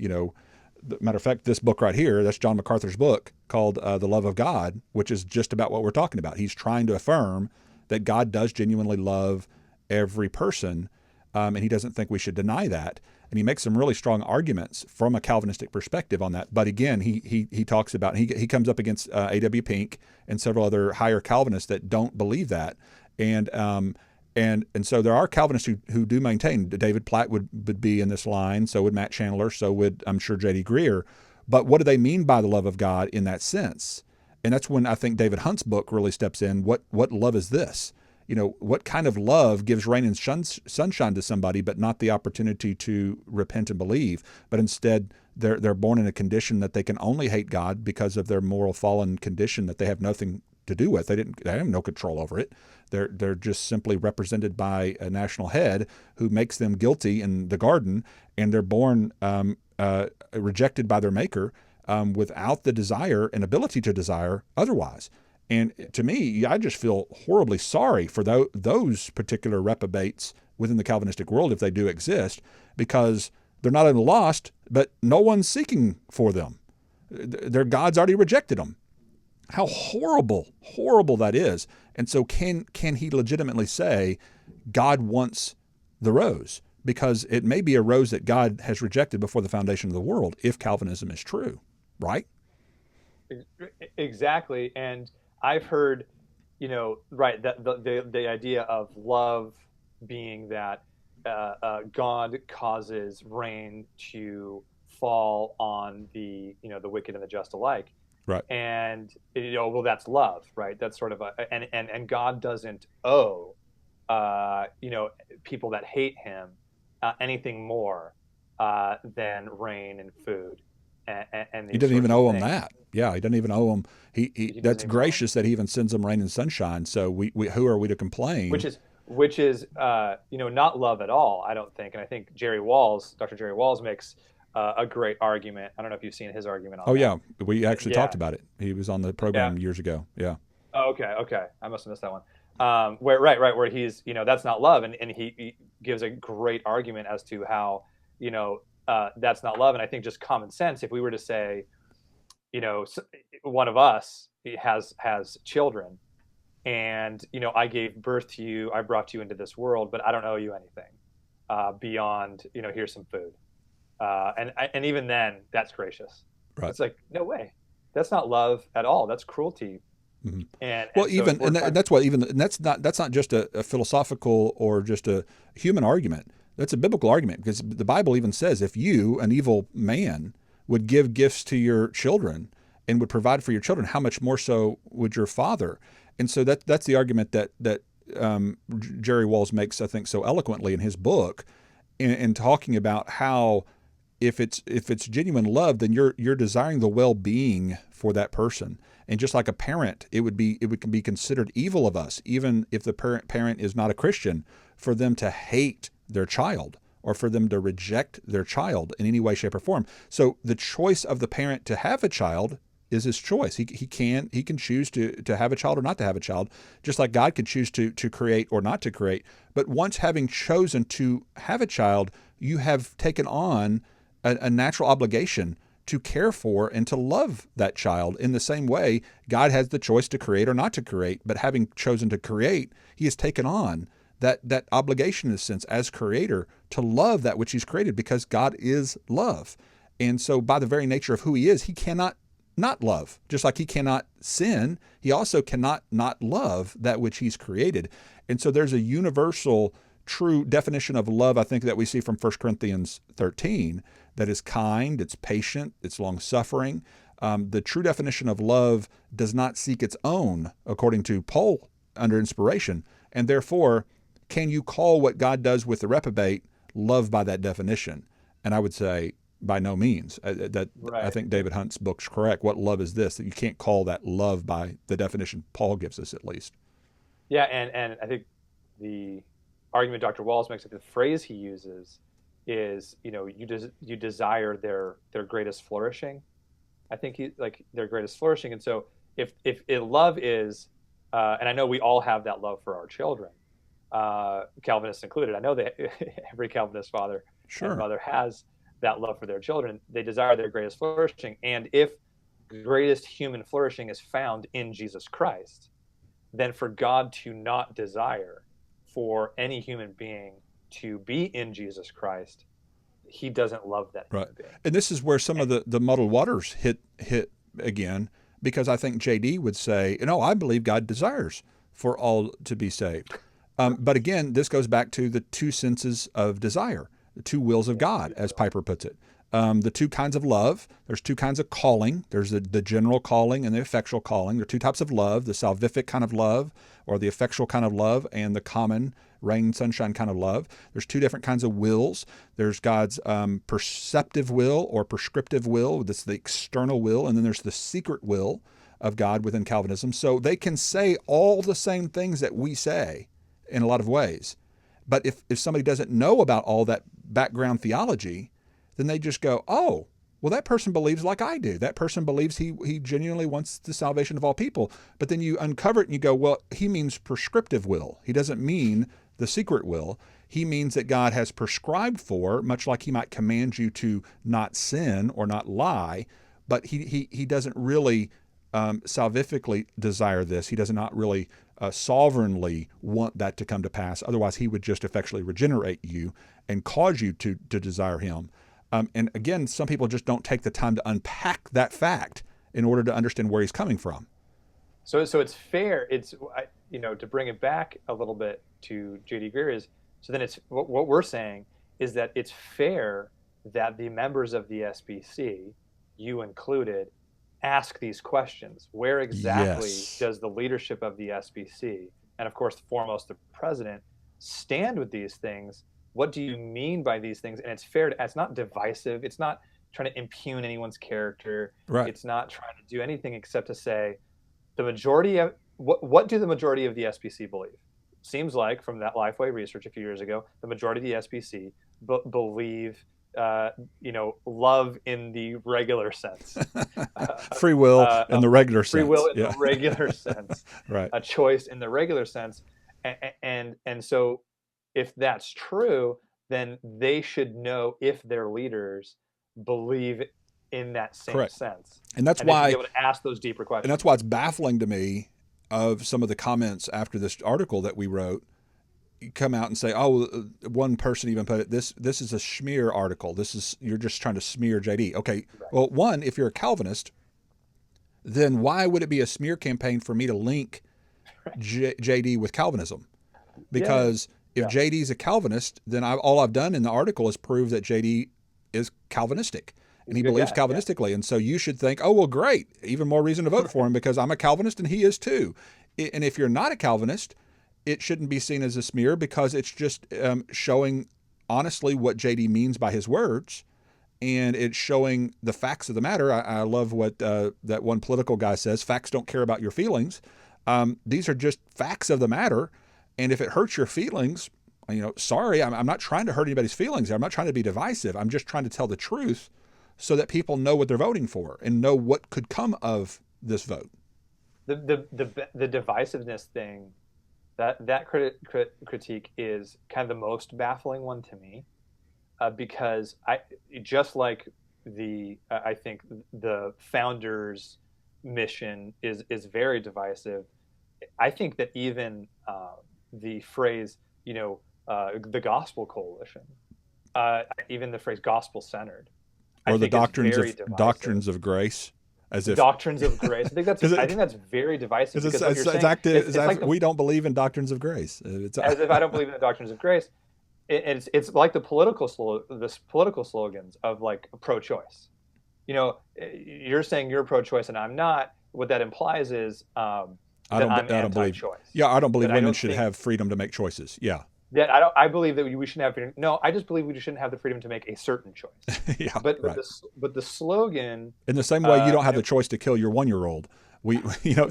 matter of fact, this book right here, that's John MacArthur's book called The Love of God, which is just about what we're talking about. He's trying to affirm that God does genuinely love every person, and he doesn't think we should deny that. And he makes some really strong arguments from a Calvinistic perspective on that. But again, he talks about, he comes up against A.W. Pink and several other higher Calvinists that don't believe that. And so there are Calvinists who do maintain. David Platt would be in this line. So would Matt Chandler. So would, I'm sure, Jd Greear. But what do they mean by the love of God in that sense? And that's when I think David Hunt's book really steps in. What love is this? What kind of love gives rain and sunshine to somebody, but not the opportunity to repent and believe, but instead they're born in a condition that they can only hate God because of their moral fallen condition that they have nothing to do with. They have no control over it. They're just simply represented by a national head who makes them guilty in the garden, and they're born rejected by their maker without the desire and ability to desire otherwise. And to me, I just feel horribly sorry for those particular reprobates within the Calvinistic world, if they do exist, because they're not only lost, but no one's seeking for them. Their God's already rejected them. How horrible that is. And so can he legitimately say God wants the rose? Because it may be a rose that God has rejected before the foundation of the world, if Calvinism is true, right? Exactly. And I've heard, right, that the idea of love being that God causes rain to fall on the wicked and the just alike. Right. And well, that's love, right? That's sort of and God doesn't owe people that hate him anything more than rain and food. And he doesn't even owe them that. Yeah, he doesn't even owe them. He that's gracious that he even sends them rain and sunshine. So we who are we to complain? Which is not love at all, I don't think. And I think Dr. Jerry Walls makes a great argument. I don't know if you've seen his argument on that. Yeah, we actually talked about it. He was on the program years ago. Yeah. Oh, okay. I must have missed that one. Where he's that's not love, and he gives a great argument as to how that's not love. And I think just common sense, if we were to say, one of us has children, and I gave birth to you, I brought you into this world, but I don't owe you anything beyond here's some food, and even then that's gracious. Right. It's like, no way, that's not love at all. That's cruelty. Mm-hmm. That's not just a philosophical or just a human argument. That's a biblical argument, because the Bible even says if you, an evil man, would give gifts to your children and would provide for your children, how much more so would your Father? And so that's the argument that Jerry Walls makes, I think, so eloquently in his book, in talking about how if it's genuine love, then you're desiring the well-being for that person. And just like a parent, it would be considered evil of us, even if the parent is not a Christian, for them to hate their child or for them to reject their child in any way, shape, or form. So the choice of the parent to have a child is his choice. He can choose to have a child or not to have a child, just like God could choose to create or not to create. But once having chosen to have a child, you have taken on a natural obligation to care for and to love that child. In the same way, God has the choice to create or not to create, but having chosen to create, he has taken on that obligation in a sense as creator to love that which he's created, because God is love. And so by the very nature of who he is, he cannot not love. Just like he cannot sin, he also cannot not love that which he's created. And so there's a universal true definition of love, I think, that we see from 1 Corinthians 13, that is kind, it's patient, it's long-suffering. The true definition of love does not seek its own, according to Paul under inspiration. And therefore, can you call what God does with the reprobate love by that definition? And I would say, by no means. Right. I think David Hunt's book's correct. What love is this? That you can't call that love by the definition Paul gives us, at least. Yeah, and I think the argument Dr. Walls makes, the phrase he uses is, you desire their greatest flourishing. I think their greatest flourishing. And so if love is, and I know we all have that love for our children, Calvinists included. I know that every Calvinist father and mother has that love for their children. They desire their greatest flourishing. And if greatest human flourishing is found in Jesus Christ, then for God to not desire for any human being to be in Jesus Christ, he doesn't love that human being. And this is where some of the muddled waters hit again, because I think JD would say, I believe God desires for all to be saved. But again, this goes back to the two senses of desire, the two wills of God, as Piper puts it. The two kinds of love. There's two kinds of calling. There's the general calling and the effectual calling. There are two types of love, the salvific kind of love, or the effectual kind of love, and the common rain, sunshine kind of love. There's two different kinds of wills. There's God's perceptive will or prescriptive will. That's the external will. And then there's the secret will of God within Calvinism. So they can say all the same things that we say in a lot of ways. But if somebody doesn't know about all that background theology, then they just go, oh, well, that person believes like I do. That person believes he genuinely wants the salvation of all people. But then you uncover it and you go, well, he means prescriptive will. He doesn't mean the secret will. He means that God has prescribed for, much like he might command you to not sin or not lie, but he doesn't really salvifically desire this. He does not really sovereignly want that to come to pass. Otherwise, he would just effectually regenerate you and cause you to desire him. And again, some people just don't take the time to unpack that fact in order to understand where he's coming from. So it's fair. It's, to bring it back a little bit to Jd Greer is, so then it's what we're saying is that it's fair that the members of the SBC, you included, ask these questions. Where exactly does the leadership of the SBC, and of course, foremost the president, stand with these things? What do you mean by these things? And it's fair. It's not divisive. It's not trying to impugn anyone's character. Right. It's not trying to do anything except to say the majority of what do the majority of the SBC believe? Seems like from that Lifeway research a few years ago, the majority of the SBC believe love in the regular sense. Free will in the regular sense. Free will in the regular sense. Right. A choice in the regular sense. And so if that's true, then they should know if their leaders believe in that same sense. And that's why be able to ask those deeper questions. And that's why it's baffling to me of some of the comments after this article that we wrote. You come out and say, oh, one person even put it, this is a smear article. You're just trying to smear JD. Okay. Right. Well, one, if you're a Calvinist, then why would it be a smear campaign for me to link JD with Calvinism? Because if JD's a Calvinist, then all I've done in the article is prove that JD is Calvinistic and he believes Calvinistically. And so you should think, oh, well, great. Even more reason to vote for him because I'm a Calvinist and he is too. And if you're not a Calvinist, it shouldn't be seen as a smear because it's just showing honestly what JD means by his words. And it's showing the facts of the matter. I love what that one political guy says, facts don't care about your feelings. These are just facts of the matter. And if it hurts your feelings, sorry, I'm not trying to hurt anybody's feelings. I'm not trying to be divisive. I'm just trying to tell the truth so that people know what they're voting for and know what could come of this vote. The divisiveness thing, that critique is kind of the most baffling one to me, because just like I think the founders' mission is very divisive. I think that even the phrase, the gospel coalition, even the phrase gospel centered, Or the doctrines of grace, as if doctrines of grace. I think that's very divisive, because what you're saying, it's like we don't believe in doctrines of grace. As if I don't believe in the doctrines of grace. It's like the political slogans of like pro-choice. You're saying you're pro-choice and I'm not. What that implies is that I'm anti-choice. I don't believe women should have freedom to make choices. Yeah. Yeah, I believe that we shouldn't have freedom. No, I just believe we shouldn't have the freedom to make a certain choice. Yeah, but right. the slogan, in the same way, you don't have the choice to kill your 1-year-old.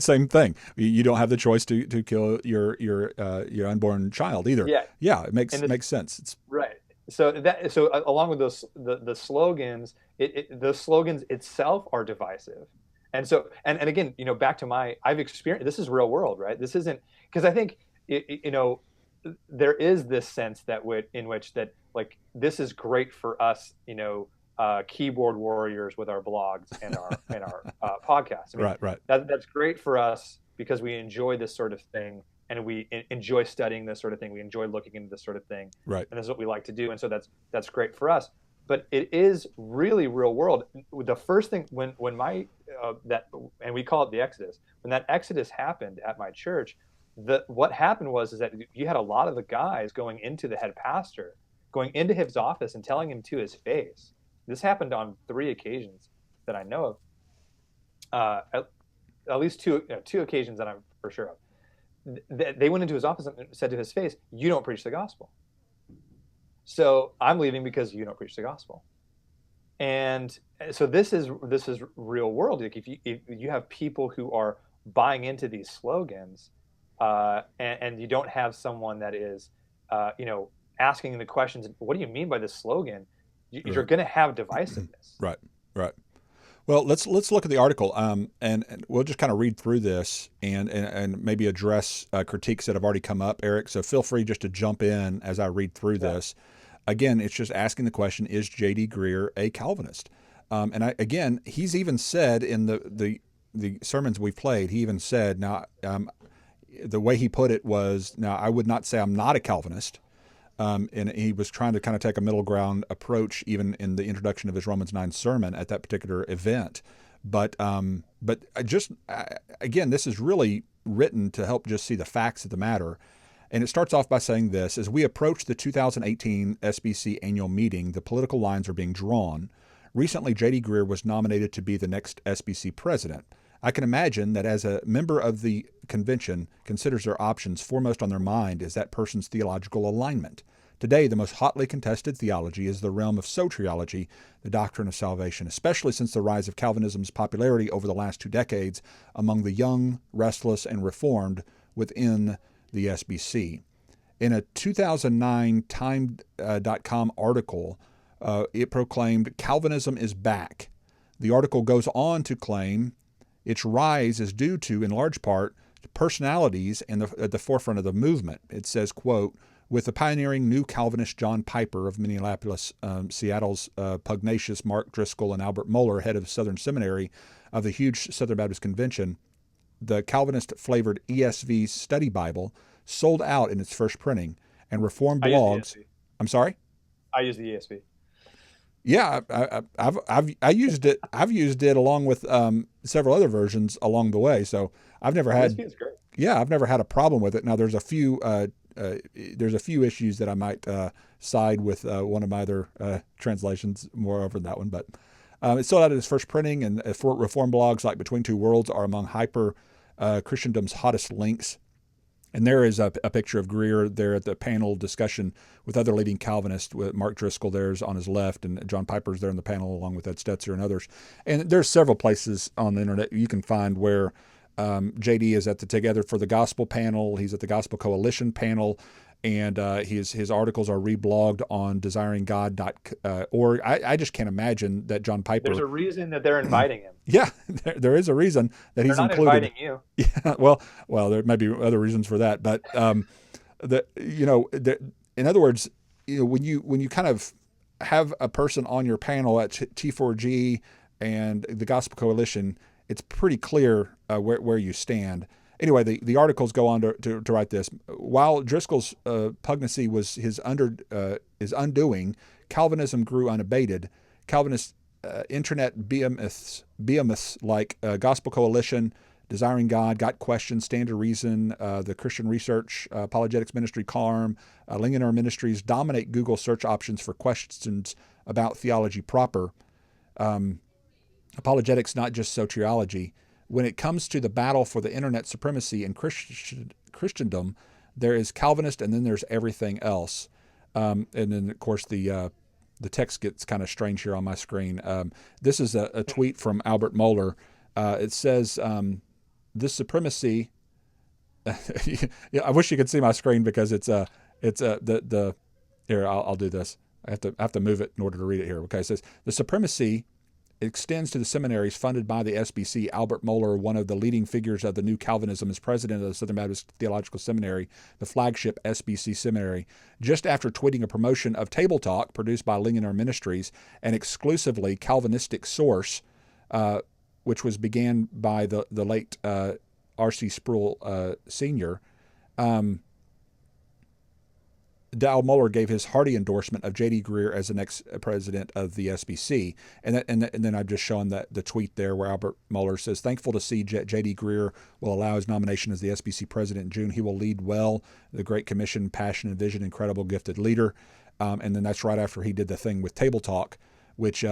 Same thing. You don't have the choice to kill your unborn child either. Yeah, it makes sense. It's right. So along with those the slogans, the slogans itself are divisive, and so and again, back to I've experienced, this is real world, right? This isn't, because I think there is this sense in which like this is great for us, keyboard warriors with our blogs and our podcasts. Right. That's great for us because we enjoy this sort of thing, and we enjoy studying this sort of thing. We enjoy looking into this sort of thing, right? And this is what we like to do, and so that's great for us. But it is really real world. The first thing when and we call it the Exodus. When that Exodus happened at my church, what happened is that you had a lot of the guys going into the head pastor, going into his office and telling him to his face. This happened on 3 occasions that I know of. At least two occasions that I'm for sure of. They went into his office and said to his face, "You don't preach the gospel. So I'm leaving because you don't preach the gospel." And so this is real world. Like if you have people who are buying into these slogans, and you don't have someone that is, asking the questions, what do you mean by this slogan? You're going to have divisiveness. Right. Well, let's look at the article, and we'll just kind of read through this and maybe address critiques that have already come up, Eric. So feel free just to jump in as I read through this. Again, it's just asking the question: is Jd Greer a Calvinist? And he's even said in the sermons we played, he even said, now, the way he put it was, now I would not say I'm not a Calvinist. And he was trying to kind of take a middle ground approach, even in the introduction of his Romans 9 sermon at that particular event. But again, this is really written to help just see the facts of the matter. And it starts off by saying this: as we approach the 2018 SBC annual meeting, the political lines are being drawn. Recently, Jd Greer was nominated to be the next SBC president. I can imagine that as a member of the convention considers their options, foremost on their mind is that person's theological alignment. Today, the most hotly contested theology is the realm of soteriology, the doctrine of salvation, especially since the rise of Calvinism's popularity over the last 2 decades among the young, restless, and reformed within the SBC. In a 2009 Time.com article, it proclaimed Calvinism is back. The article goes on to claim its rise is due to, in large part, personalities at the forefront of the movement. It says, quote, with the pioneering new Calvinist John Piper of Minneapolis, Seattle's pugnacious Mark Driscoll and Albert Mohler, head of Southern Seminary of the huge Southern Baptist Convention, the Calvinist-flavored ESV Study Bible sold out in its first printing, and Reformed blogs. I'm sorry? I use the ESV. Yeah, I've used it. I've used it along with several other versions along the way. So I've never had. ESV is great. Yeah, I've never had a problem with it. Now there's a few issues that I might side with one of my other translations more over that one, but it sold out at its first printing, and Reform blogs like Between Two Worlds are among hyper Christendom's hottest links. And there is a picture of Greer there at the panel discussion with other leading Calvinists. With Mark Driscoll there's on his left, and John Piper's there in the panel along with Ed Stetzer and others. And there's several places on the internet you can find where JD is at the Together for the Gospel panel. He's at the Gospel Coalition panel. and his articles are reblogged on desiringgod.org. I just can't imagine that John Piper. There's a reason that they're inviting him. Yeah, there is a reason that he's they're not included. Inviting you. Yeah, well, there may be other reasons for that, but in other words, when you kind of have a person on your panel at T4G and the Gospel Coalition, it's pretty clear where you stand. Anyway, the articles go on to write this. While Driscoll's pugnacity was his undoing, Calvinism grew unabated. Calvinist internet behemoths like Gospel Coalition, Desiring God, Got Questions, Stand to Reason, the Christian Research Apologetics Ministry, CARM, Leighton Ministries dominate Google search options for questions about theology proper. Apologetics, not just soteriology. When it comes to the battle for the internet supremacy in Christendom, there is Calvinist and then there's everything else. And then, of course, the text gets kind of strange here on my screen. This is a tweet from Albert Mohler. It says, this supremacy, yeah, I wish you could see my screen because here, I'll do this. I have to move it in order to read it here. Okay, it says, the supremacy extends to the seminaries funded by the SBC. Albert Mohler, one of the leading figures of the New Calvinism, is president of the Southern Baptist Theological Seminary, the flagship SBC seminary. Just after tweeting a promotion of Table Talk, produced by Leighton Ministries, an exclusively Calvinistic source, which was began by the late R.C. Sproul Sr., Dal Mohler gave his hearty endorsement of Jd Greer as the next president of the SBC. And then I've just shown the tweet there where Albert Mohler says, thankful to see Jd Greer will allow his nomination as the SBC president in June. He will lead well, the Great Commission, passion and vision, incredible gifted leader. And then that's right after he did the thing with Table Talk, which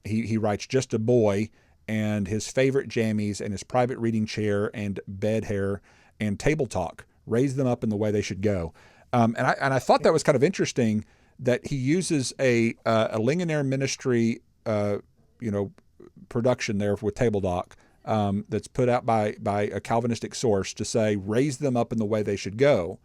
he writes, just a boy and his favorite jammies and his private reading chair and bed hair and Table Talk, raise them up in the way they should go. And I thought that was kind of interesting that he uses a Leighton Ministry, production there with Table Talk that's put out by a Calvinistic source to say raise them up in the way they should go,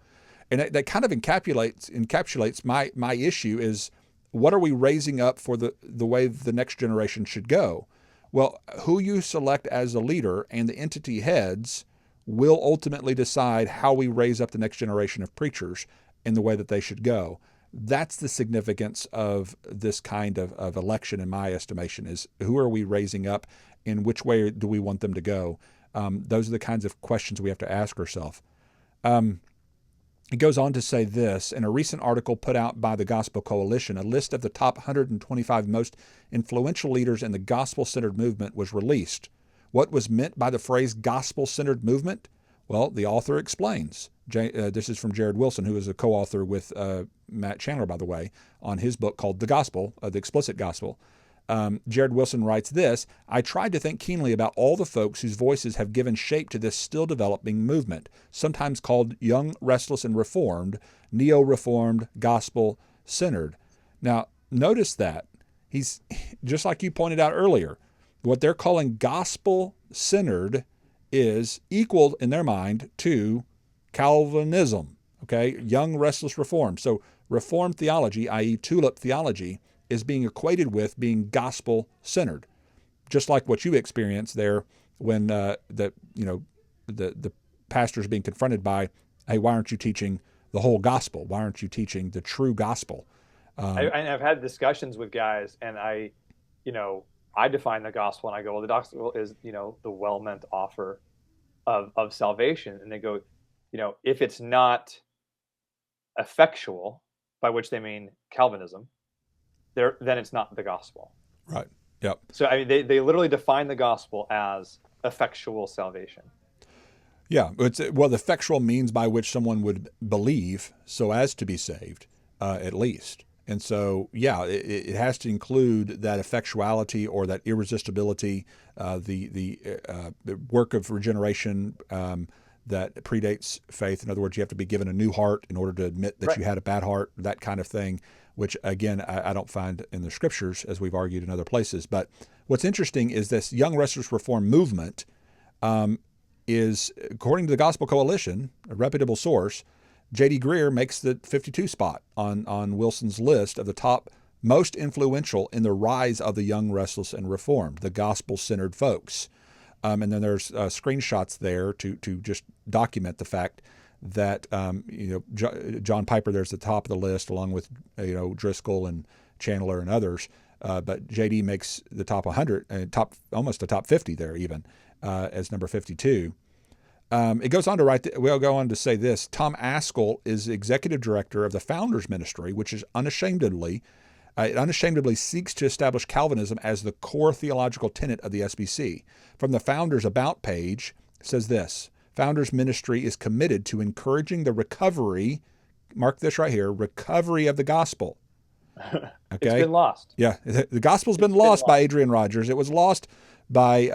and that kind of encapsulates my issue is what are we raising up for the way the next generation should go? Well, who you select as a leader and the entity heads will ultimately decide how we raise up the next generation of preachers in the way that they should go. That's the significance of this kind of election, in my estimation, is who are we raising up and which way do we want them to go? Those are the kinds of questions we have to ask ourselves. It goes on to say this, in a recent article put out by the Gospel Coalition, a list of the top 125 most influential leaders in the gospel-centered movement was released. What was meant by the phrase gospel-centered movement? Well, the author explains. This is from Jared Wilson, who is a co-author with Matt Chandler, by the way, on his book called The Gospel, The Explicit Gospel. Jared Wilson writes this, I tried to think keenly about all the folks whose voices have given shape to this still developing movement, sometimes called young, restless, and reformed, neo-reformed, gospel-centered. Now, notice that. He's, just like you pointed out earlier, what they're calling gospel-centered is equal in their mind to Calvinism, okay? Young, restless, reformed. So reformed theology, i.e. tulip theology, is being equated with being gospel-centered, just like what you experienced there when the pastor's being confronted by, hey, why aren't you teaching the whole gospel? Why aren't you teaching the true gospel? I've had discussions with guys, and I define the gospel, and I go, well, the gospel is, the well-meant offer of salvation. And they go, if it's not effectual, by which they mean Calvinism, then it's not the gospel. Right. Yep. So, I mean, they literally define the gospel as effectual salvation. Yeah. The effectual means by which someone would believe so as to be saved, at least. And so, yeah, it has to include that effectuality or that irresistibility, the work of regeneration that predates faith. In other words, you have to be given a new heart in order to admit that you had a bad heart, that kind of thing, which, again, I don't find in the scriptures, as we've argued in other places. But what's interesting is this Young Restless Reform movement is, according to the Gospel Coalition, a reputable source, Jd Greer makes the 52 spot on Wilson's list of the top most influential in the rise of the young, restless, and reformed, the gospel-centered folks. And then there's screenshots there to just document the fact that John Piper there's the top of the list along with Driscoll and Chandler and others, but JD makes the top 100 and almost the top 50 there even as number 52. It goes on to write. We'll go on to say this: Tom Askell is executive director of the Founders Ministry, which is unashamedly seeks to establish Calvinism as the core theological tenet of the SBC. From the Founders About page, it says this: Founders Ministry is committed to encouraging the recovery, mark this right here, recovery of the gospel. Okay? It's been lost. Yeah, the gospel's been lost by Adrian Rogers. It was lost by,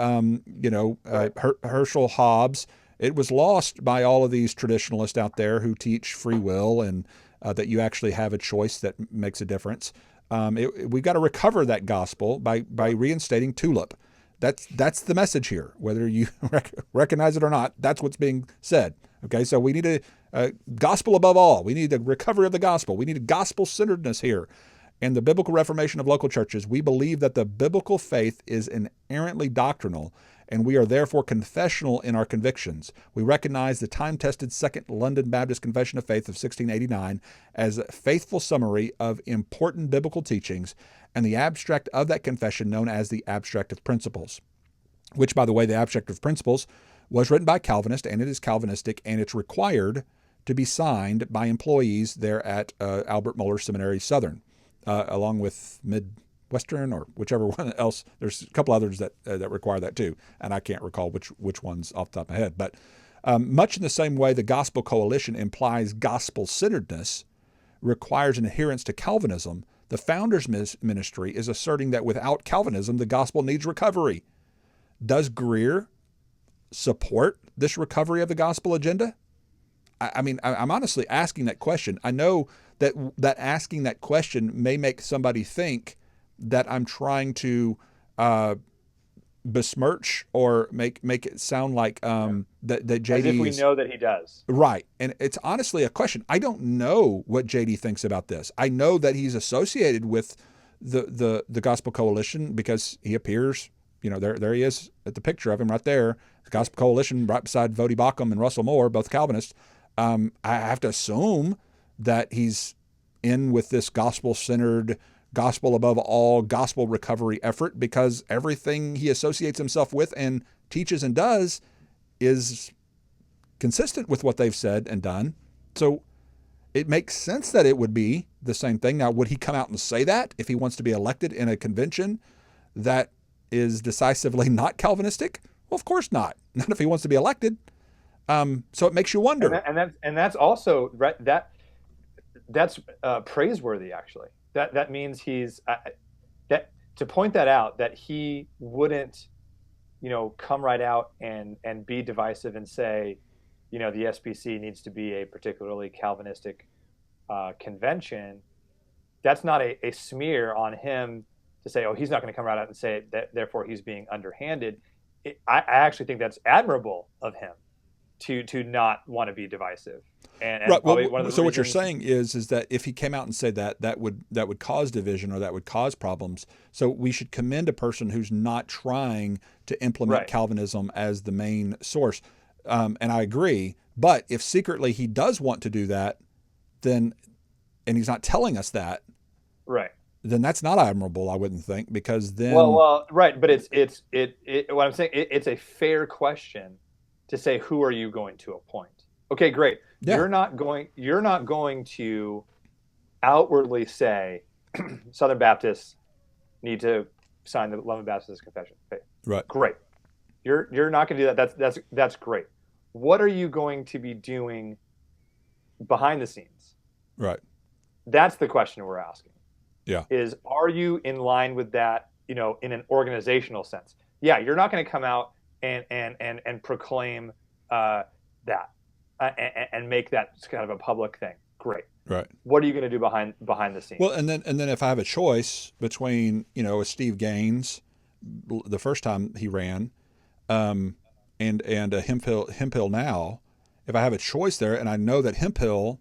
Herschel Hobbes. It was lost by all of these traditionalists out there who teach free will and that you actually have a choice that makes a difference. We've got to recover that gospel by reinstating TULIP. That's the message here, whether you recognize it or not. That's what's being said. Okay, so we need a gospel above all. We need a recovery of the gospel. We need a gospel-centeredness here. And the biblical reformation of local churches, we believe that the biblical faith is inherently doctrinal, and we are therefore confessional in our convictions. We recognize the time-tested Second London Baptist Confession of Faith of 1689 as a faithful summary of important biblical teachings, and the abstract of that confession known as the Abstract of Principles, which, by the way, the Abstract of Principles was written by a Calvinist, and it is Calvinistic, and it's required to be signed by employees there at Albert Mohler Seminary Southern, along with Midwestern or whichever one else. There's a couple others that require that too, and I can't recall which ones off the top of my head. But much in the same way the Gospel Coalition implies gospel-centeredness, requires an adherence to Calvinism, the Founders Ministry is asserting that without Calvinism, the gospel needs recovery. Does Greer support this recovery of the gospel agenda? I'm honestly asking that question. I know that asking that question may make somebody think that I'm trying to besmirch or make it sound like that JD as if we know that he does. Right. And it's honestly a question. I don't know what JD thinks about this. I know that he's associated with the Gospel Coalition because he appears, there he is at the picture of him right there. The Gospel Coalition right beside Vodi Bakum and Russell Moore, both Calvinists. I have to assume that he's in with this gospel-centered, gospel above all, gospel recovery effort because everything he associates himself with and teaches and does is consistent with what they've said and done. So it makes sense that it would be the same thing. Now, would he come out and say that if he wants to be elected in a convention that is decisively not Calvinistic? Well, of course not. Not if he wants to be elected. So it makes you wonder. And that's also that's praiseworthy, actually. That means he's that to point that out, that he wouldn't, come right out and be divisive and say, the SBC needs to be a particularly Calvinistic convention. That's not a smear on him to say, oh, he's not going to come right out and say that, therefore he's being underhanded. I actually think that's admirable of him to not want to be divisive. And right. Well, so what you're saying is that if he came out and said that would cause division or that would cause problems. So we should commend a person who's not trying to implement Calvinism as the main source. And I agree. But if secretly he does want to do that, then, and he's not telling us that, right, then that's not admirable, I wouldn't think, because then. Well, right. But it's what I'm saying. It's a fair question to say, who are you going to appoint? Okay, great. Yeah. You're not going to outwardly say Southern Baptists need to sign the London Baptist Confession. Okay. Right. Great. You're not going to do that. That's great. What are you going to be doing behind the scenes? Right. That's the question we're asking. Yeah. Are you in line with that, in an organizational sense? Yeah, you're not going to come out and proclaim that and make that kind of a public thing. Great. Right. What are you going to do behind the scenes? Well, and then if I have a choice between a Steve Gaines, the first time he ran, and a Hemphill now, if I have a choice there, and I know that Hemphill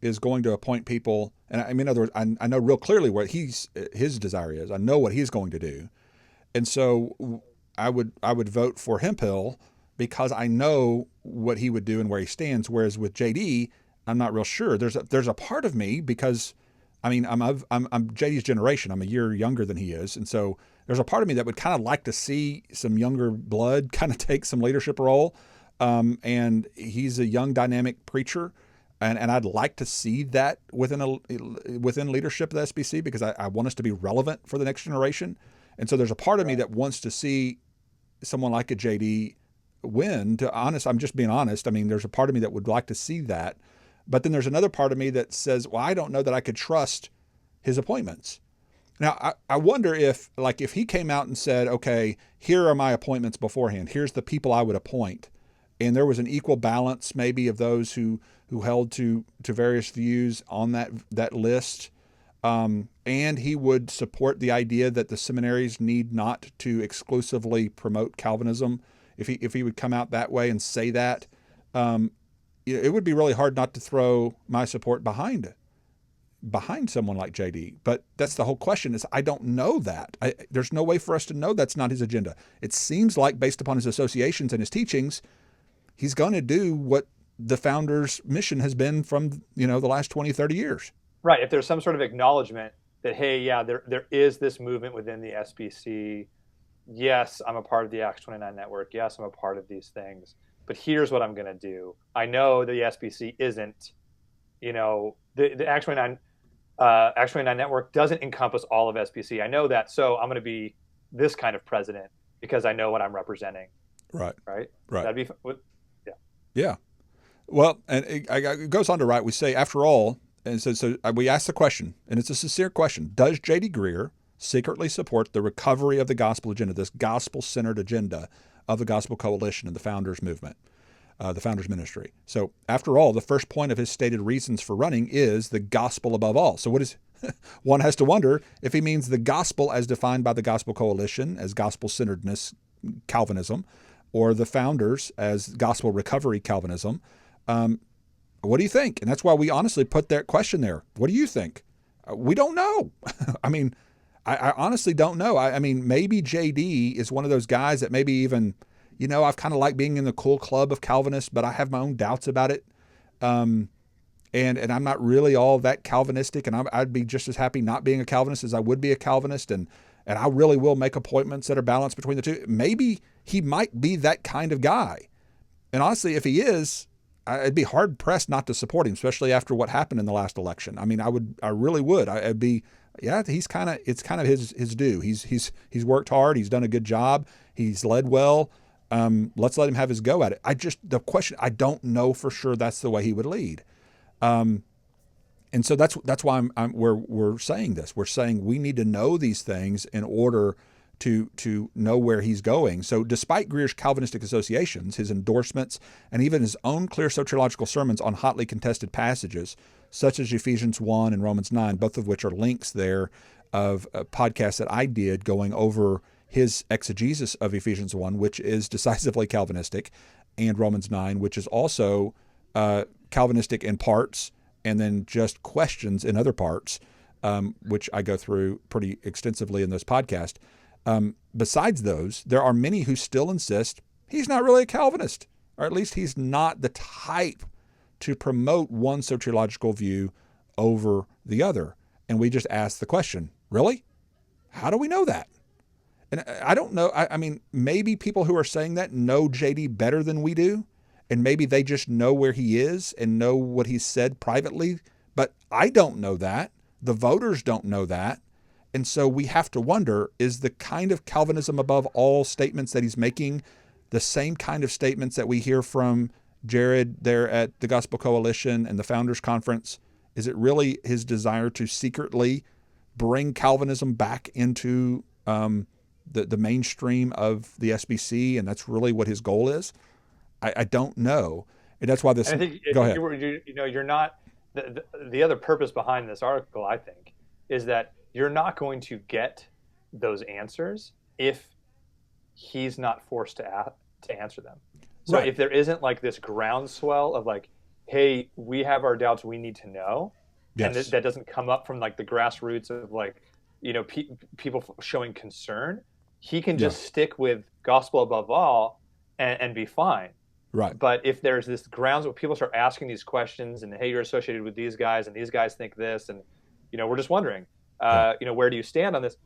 is going to appoint people, and I mean, in other words, I know real clearly what his desire is. I know what he's going to do, and so I would vote for Hemphill because I know what he would do and where he stands. Whereas with JD, I'm not real sure. There's a part of me, because I mean, I'm JD's generation. I'm a year younger than he is, and so there's a part of me that would kind of like to see some younger blood kind of take some leadership role. And he's a young, dynamic preacher, and I'd like to see that within leadership of the SBC, because I want us to be relevant for the next generation. And so there's a part of me that wants to see someone like a JD win. I'm just being honest. I mean, there's a part of me that would like to see that. But then there's another part of me that says, well, I don't know that I could trust his appointments. Now, I wonder if he came out and said, okay, here are my appointments beforehand. Here's the people I would appoint. And there was an equal balance maybe of those who held to various views on that list. And he would support the idea that the seminaries need not to exclusively promote Calvinism. If he would come out that way and say that, it would be really hard not to throw my support behind someone like JD. But that's the whole question, is I don't know that. There's no way for us to know that's not his agenda. It seems like, based upon his associations and his teachings, he's going to do what the founders' mission has been from, the last 20, 30 years. Right. If there's some sort of acknowledgement that, hey, yeah, there is this movement within the SBC. Yes, I'm a part of the Acts 29 network. Yes, I'm a part of these things. But here's what I'm going to do. I know the SBC isn't, the Acts 29 network doesn't encompass all of SBC. I know that. So I'm going to be this kind of president because I know what I'm representing. Right. Right. Right. That'd be, yeah. Well, and it goes on to write, we say, after all, and so we ask the question, and it's a sincere question: does Jd Greer secretly support the recovery of the gospel agenda, this gospel-centered agenda of the Gospel Coalition and the Founders Movement, the Founders Ministry? So, after all, the first point of his stated reasons for running is the gospel above all. So, what is one has to wonder if he means the gospel as defined by the Gospel Coalition as gospel-centeredness Calvinism, or the Founders as gospel recovery Calvinism. What do you think? And that's why we honestly put that question there. What do you think? We don't know. I mean, I honestly don't know. I mean, maybe JD is one of those guys that maybe even, I've kind of like being in the cool club of Calvinists, but I have my own doubts about it. And I'm not really all that Calvinistic, and I'd be just as happy not being a Calvinist as I would be a Calvinist. And I really will make appointments that are balanced between the two. Maybe he might be that kind of guy. And honestly, if he is, I'd be hard pressed not to support him, especially after what happened in the last election. I mean, I really would. I'd be, it's kind of his due. He's worked hard. He's done a good job. He's led well. Let's let him have his go at it. The question, I don't know for sure that's the way he would lead. And so that's why we're saying this. We're saying we need to know these things in order to know where he's going. So despite Greer's Calvinistic associations, his endorsements, and even his own clear soteriological sermons on hotly contested passages, such as Ephesians 1 and Romans 9, both of which are links there of a podcast that I did going over his exegesis of Ephesians 1, which is decisively Calvinistic, and Romans 9, which is also Calvinistic in parts, and then just questions in other parts, which I go through pretty extensively in this podcast. Besides those, there are many who still insist he's not really a Calvinist, or at least he's not the type to promote one soteriological view over the other. And we just ask the question, really? How do we know that? And I don't know. I mean, maybe people who are saying that know JD better than we do, and maybe they just know where he is and know what he's said privately, but I don't know that. The voters don't know that. And so we have to wonder, is the kind of Calvinism above all statements that he's making the same kind of statements that we hear from Jared there at the Gospel Coalition and the Founders Conference? Is it really his desire to secretly bring Calvinism back into the mainstream of the SBC, and that's really what his goal is? I don't know. And that's why this... And I think go ahead. You're not... The other purpose behind this article, I think, is that you're not going to get those answers if he's not forced to answer them. So right. If there isn't like this groundswell of like, hey, we have our doubts, we need to know, and Yes. that doesn't come up from like the grassroots of like, people showing concern. He can Yeah. just stick with gospel above all and be fine. Right. But if there's this grounds where people start asking these questions and, hey, you're associated with these guys and these guys think this, and we're just wondering, Yeah. where do you stand on this?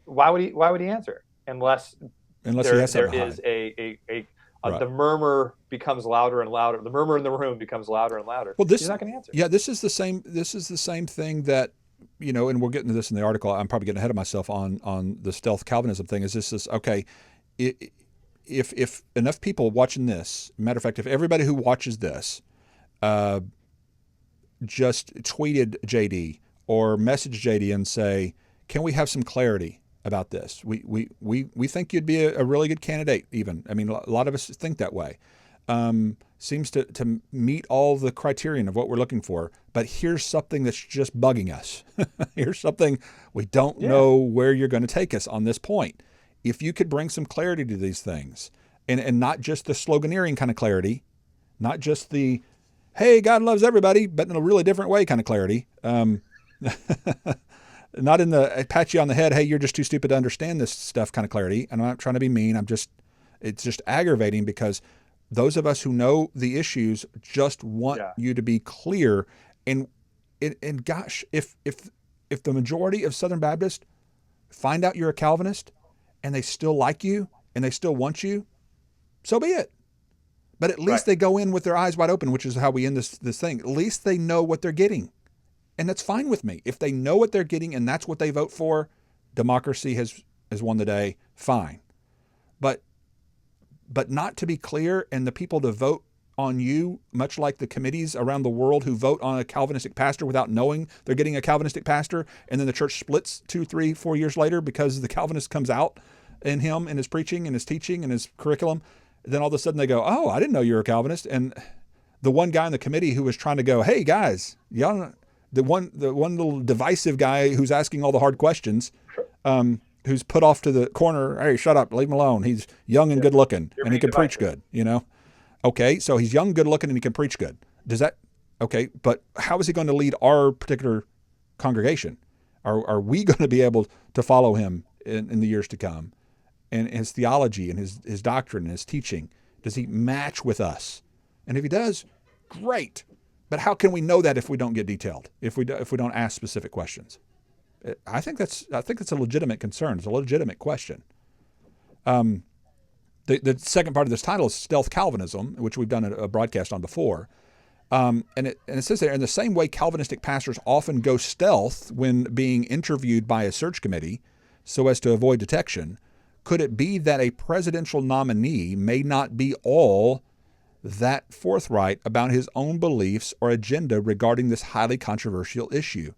Why would he answer unless Unless he there has there something to is hide. the Right. murmur becomes louder and louder. The murmur in the room becomes louder and louder. Well, He's not going to answer. yeah, this is the same. This is the same thing that, and we'll get into this in the article. I'm probably getting ahead of myself on the stealth Calvinism thing. Is this okay? If enough people watching this, matter of fact, if everybody who watches this, just tweeted JD or messaged JD and say, can we have some clarity about this? We think you'd be a really good candidate. Even, I mean, a lot of us think that way. Seems to meet all the criterion of what we're looking for. But here's something that's just bugging us. Here's something we don't know where you're going to take us on this point. If you could bring some clarity to these things, and not just the sloganeering kind of clarity, not just the, hey, God loves everybody, but in a really different way kind of clarity. Not in the pat you on the head, hey, you're just too stupid to understand this stuff kind of clarity. And I'm not trying to be mean. It's just aggravating because those of us who know the issues just want you to be clear. And gosh, if the majority of Southern Baptists find out you're a Calvinist and they still like you and they still want you, so be it. But at least they go in with their eyes wide open, which is how we end this thing. At least they know what they're getting. And that's fine with me. If they know what they're getting and that's what they vote for, democracy has won the day, fine. But not to be clear, and the people to vote on you, much like the committees around the world who vote on a Calvinistic pastor without knowing they're getting a Calvinistic pastor, and then the church splits 2, 3, 4 years later because the Calvinist comes out in him and his preaching and his teaching and his curriculum. Then all of a sudden they go, oh, I didn't know you were a Calvinist. And the one guy in the committee who was trying to go, hey guys, y'all, the one little divisive guy who's asking all the hard questions, who's put off to the corner, hey, shut up, leave him alone. He's young and good looking, and he can preach good, Okay, so he's young, good looking, and he can preach good. Okay, but how is he going to lead our particular congregation? Are we going to be able to follow him in the years to come? And his theology and his doctrine and his teaching, does he match with us? And if he does, great. But how can we know that if we don't get detailed? If we don't ask specific questions? I think that's a legitimate concern. It's a legitimate question. The second part of this title is Stealth Calvinism, which we've done a broadcast on before. And it says there, in the same way Calvinistic pastors often go stealth when being interviewed by a search committee so as to avoid detection, could it be that a presidential nominee may not be all that forthright about his own beliefs or agenda regarding this highly controversial issue?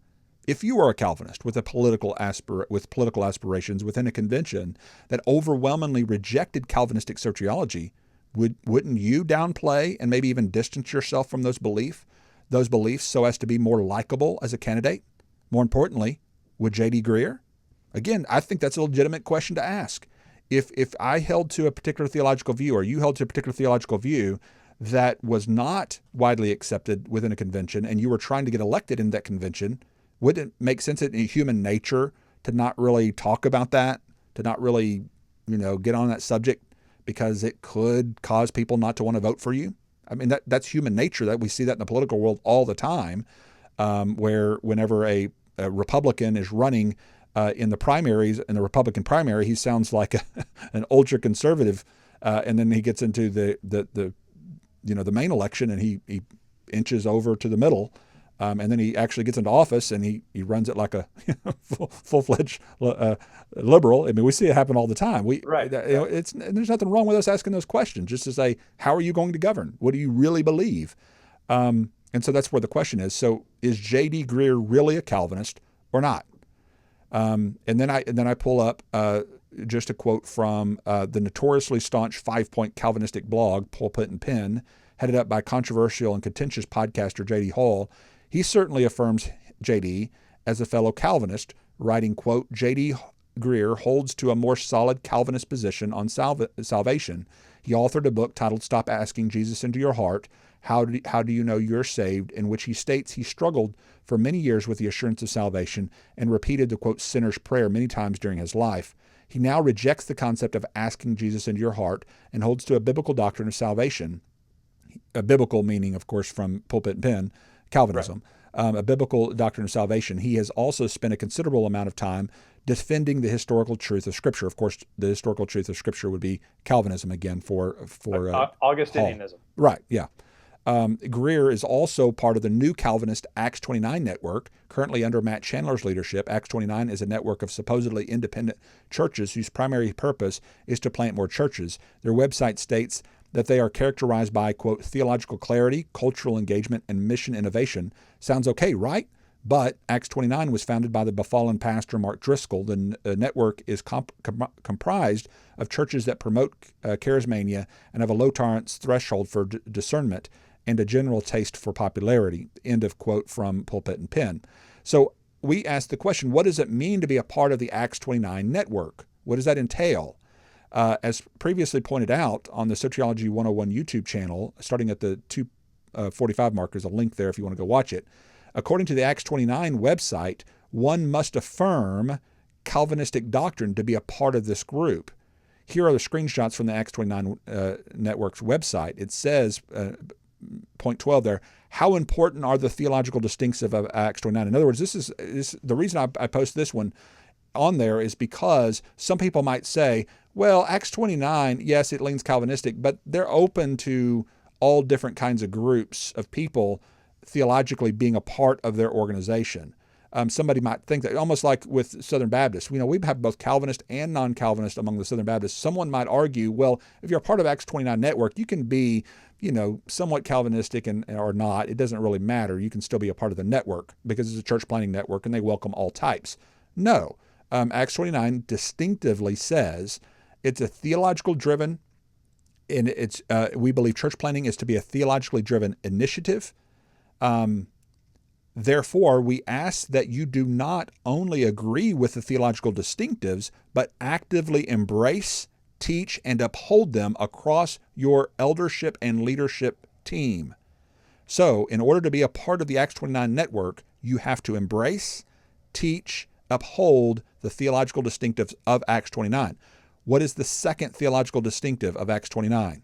If you are a Calvinist with political aspirations within a convention that overwhelmingly rejected Calvinistic soteriology, wouldn't you downplay and maybe even distance yourself from those beliefs so as to be more likable as a candidate? More importantly, would Jd Greer? Again, I think that's a legitimate question to ask. If I held to a particular theological view, or you held to a particular theological view that was not widely accepted within a convention, and you were trying to get elected in that convention, wouldn't it make sense in human nature to not really talk about that, to not really, get on that subject, because it could cause people not to want to vote for you? I mean, that's human nature. That we see that in the political world all the time, where whenever a Republican is running in the primaries, in the Republican primary, he sounds like an ultra conservative, and then he gets into the main election and he inches over to the middle, and then he actually gets into office and he runs it like a full-fledged liberal. I mean, we see it happen all the time. There's nothing wrong with us asking those questions, just to say, how are you going to govern? What do you really believe? And so that's where the question is. So is Jd Greer really a Calvinist or not? And then I pull up just a quote from the notoriously staunch 5-point Calvinistic blog, Pulpit and Pen, headed up by controversial and contentious podcaster J.D. Hall. He certainly affirms J.D. as a fellow Calvinist, writing, quote, Jd Greer holds to a more solid Calvinist position on salvation. He authored a book titled Stop Asking Jesus Into Your Heart, How do you know you're saved?" in which he states he struggled for many years with the assurance of salvation and repeated the, quote, sinner's prayer many times during his life. He now rejects the concept of asking Jesus into your heart and holds to a biblical doctrine of salvation. A biblical meaning, of course, from pulpit and pen, Calvinism. Right. A biblical doctrine of salvation. He has also spent a considerable amount of time defending the historical truth of Scripture. Of course, the historical truth of Scripture would be Calvinism again for Augustinianism. Right, yeah. Greer is also part of the new Calvinist Acts 29 network, currently under Matt Chandler's leadership. Acts 29 is a network of supposedly independent churches whose primary purpose is to plant more churches. Their website states that they are characterized by, quote, theological clarity, cultural engagement, and mission innovation. Sounds okay, right? But Acts 29 was founded by the befallen pastor Mark Driscoll. The network is comprised of churches that promote charismania and have a low tolerance threshold for discernment and a general taste for popularity. End of quote from Pulpit and Pen. So we asked the question, what does it mean to be a part of the Acts 29 network? What does that entail? As previously pointed out on the Soteriology 101 YouTube channel, starting at the 2:45 mark, there's a link there if you want to go watch it. According to the Acts 29 website, one must affirm Calvinistic doctrine to be a part of this group. Here are the screenshots from the Acts 29 network's website. It says, point 12 there, how important are the theological distinctives of Acts 29? In other words, this is the reason I post this one on there is because some people might say, well, Acts 29, yes, it leans Calvinistic, but they're open to all different kinds of groups of people theologically being a part of their organization. Somebody might think that, almost like with Southern Baptists, we have both Calvinist and non-Calvinist among the Southern Baptists. Someone might argue, well, if you're a part of Acts 29 network, you can be, somewhat Calvinistic or not. It doesn't really matter. You can still be a part of the network because it's a church planting network and they welcome all types. No. Acts 29 distinctively says it's a theological driven, and we believe church planting is to be a theologically driven initiative. Therefore, we ask that you do not only agree with the theological distinctives, but actively embrace, teach, and uphold them across your eldership and leadership team. So, in order to be a part of the Acts 29 network, you have to embrace, teach, uphold the theological distinctives of Acts 29. What is the second theological distinctive of Acts 29?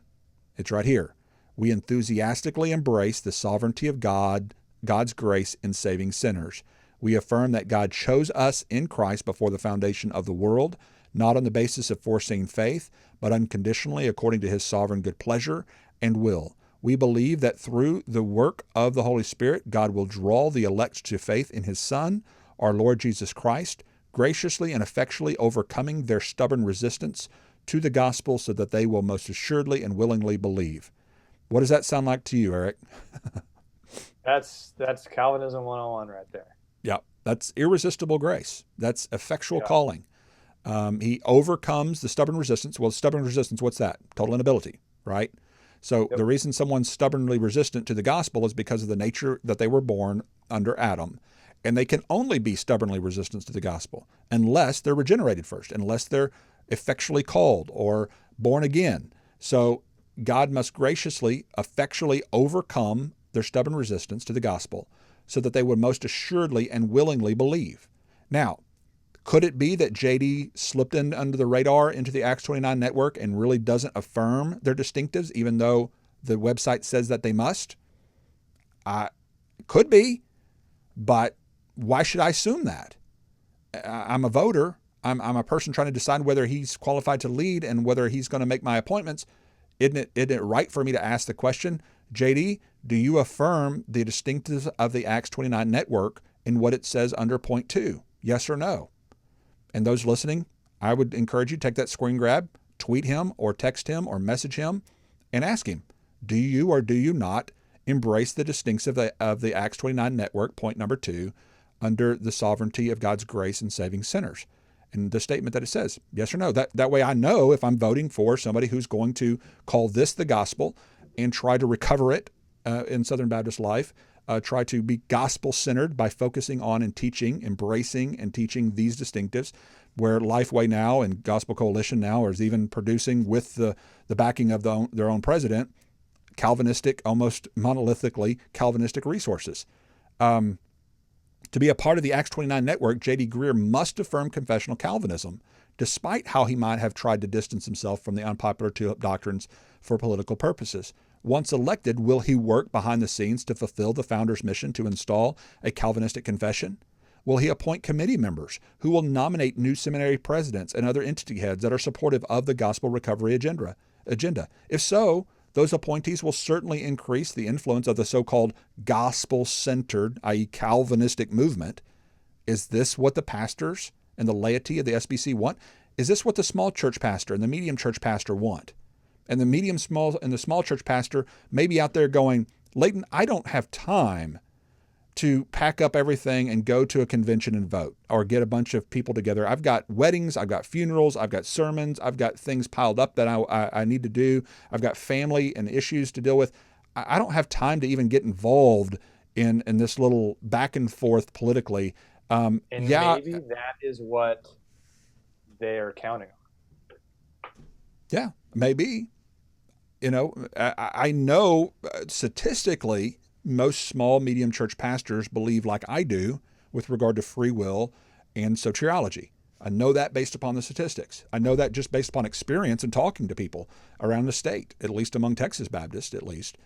It's right here. We enthusiastically embrace the sovereignty of God, God's grace in saving sinners. We affirm that God chose us in Christ before the foundation of the world, not on the basis of foreseeing faith, but unconditionally according to his sovereign good pleasure and will. We believe that through the work of the Holy Spirit, God will draw the elect to faith in his Son, our Lord Jesus Christ, graciously and effectually overcoming their stubborn resistance to the gospel so that they will most assuredly and willingly believe. What does that sound like to you, Eric? That's Calvinism 101 right there. Yeah, that's irresistible grace. That's effectual calling. He overcomes the stubborn resistance. Well, stubborn resistance, what's that? Total inability, right? So the reason someone's stubbornly resistant to the gospel is because of the nature that they were born under Adam. And they can only be stubbornly resistant to the gospel unless they're regenerated first, unless they're effectually called or born again. So God must graciously, effectually overcome their stubborn resistance to the gospel so that they would most assuredly and willingly believe. Now, could it be that JD slipped in under the radar into the Acts 29 network and really doesn't affirm their distinctives, even though the website says that they must? Could be, but why should I assume that? I'm a voter. I'm a person trying to decide whether he's qualified to lead and whether he's going to make my appointments. Isn't it right for me to ask the question, JD, do you affirm the distinctives of the Acts 29 network in what it says under point 2? Yes or no? And those listening, I would encourage you to take that screen grab, tweet him or text him or message him and ask him, do you or do you not embrace the distinctives of the Acts 29 network, point number 2, under the sovereignty of God's grace in saving sinners? And the statement that it says, yes or no. That way I know if I'm voting for somebody who's going to call this the gospel and try to recover it in Southern Baptist life, try to be gospel-centered by focusing on and teaching, embracing and teaching these distinctives, where Lifeway now and Gospel Coalition now is even producing with the backing of their own president, Calvinistic, almost monolithically Calvinistic resources. To be a part of the Acts 29 network, Jd Greer must affirm confessional Calvinism, despite how he might have tried to distance himself from the unpopular tulip doctrines for political purposes. Once elected, will he work behind the scenes to fulfill the founder's mission to install a Calvinistic confession? Will he appoint committee members who will nominate new seminary presidents and other entity heads that are supportive of the gospel recovery agenda? If so, those appointees will certainly increase the influence of the so-called gospel-centered, i.e. Calvinistic movement. Is this what the pastors and the laity of the SBC want? Is this what the small church pastor and the medium church pastor want? And the small church pastor may be out there going, Leighton, I don't have time to pack up everything and go to a convention and vote or get a bunch of people together. I've got weddings, I've got funerals, I've got sermons, I've got things piled up that I need to do. I've got family and issues to deal with. I don't have time to even get involved in this little back and forth politically. And maybe that is what they're counting on. Yeah, maybe. I know statistically, most small, medium church pastors believe like I do with regard to free will and soteriology. I know that based upon the statistics. I know that just based upon experience and talking to people around the state, at least among Texas Baptists, at least.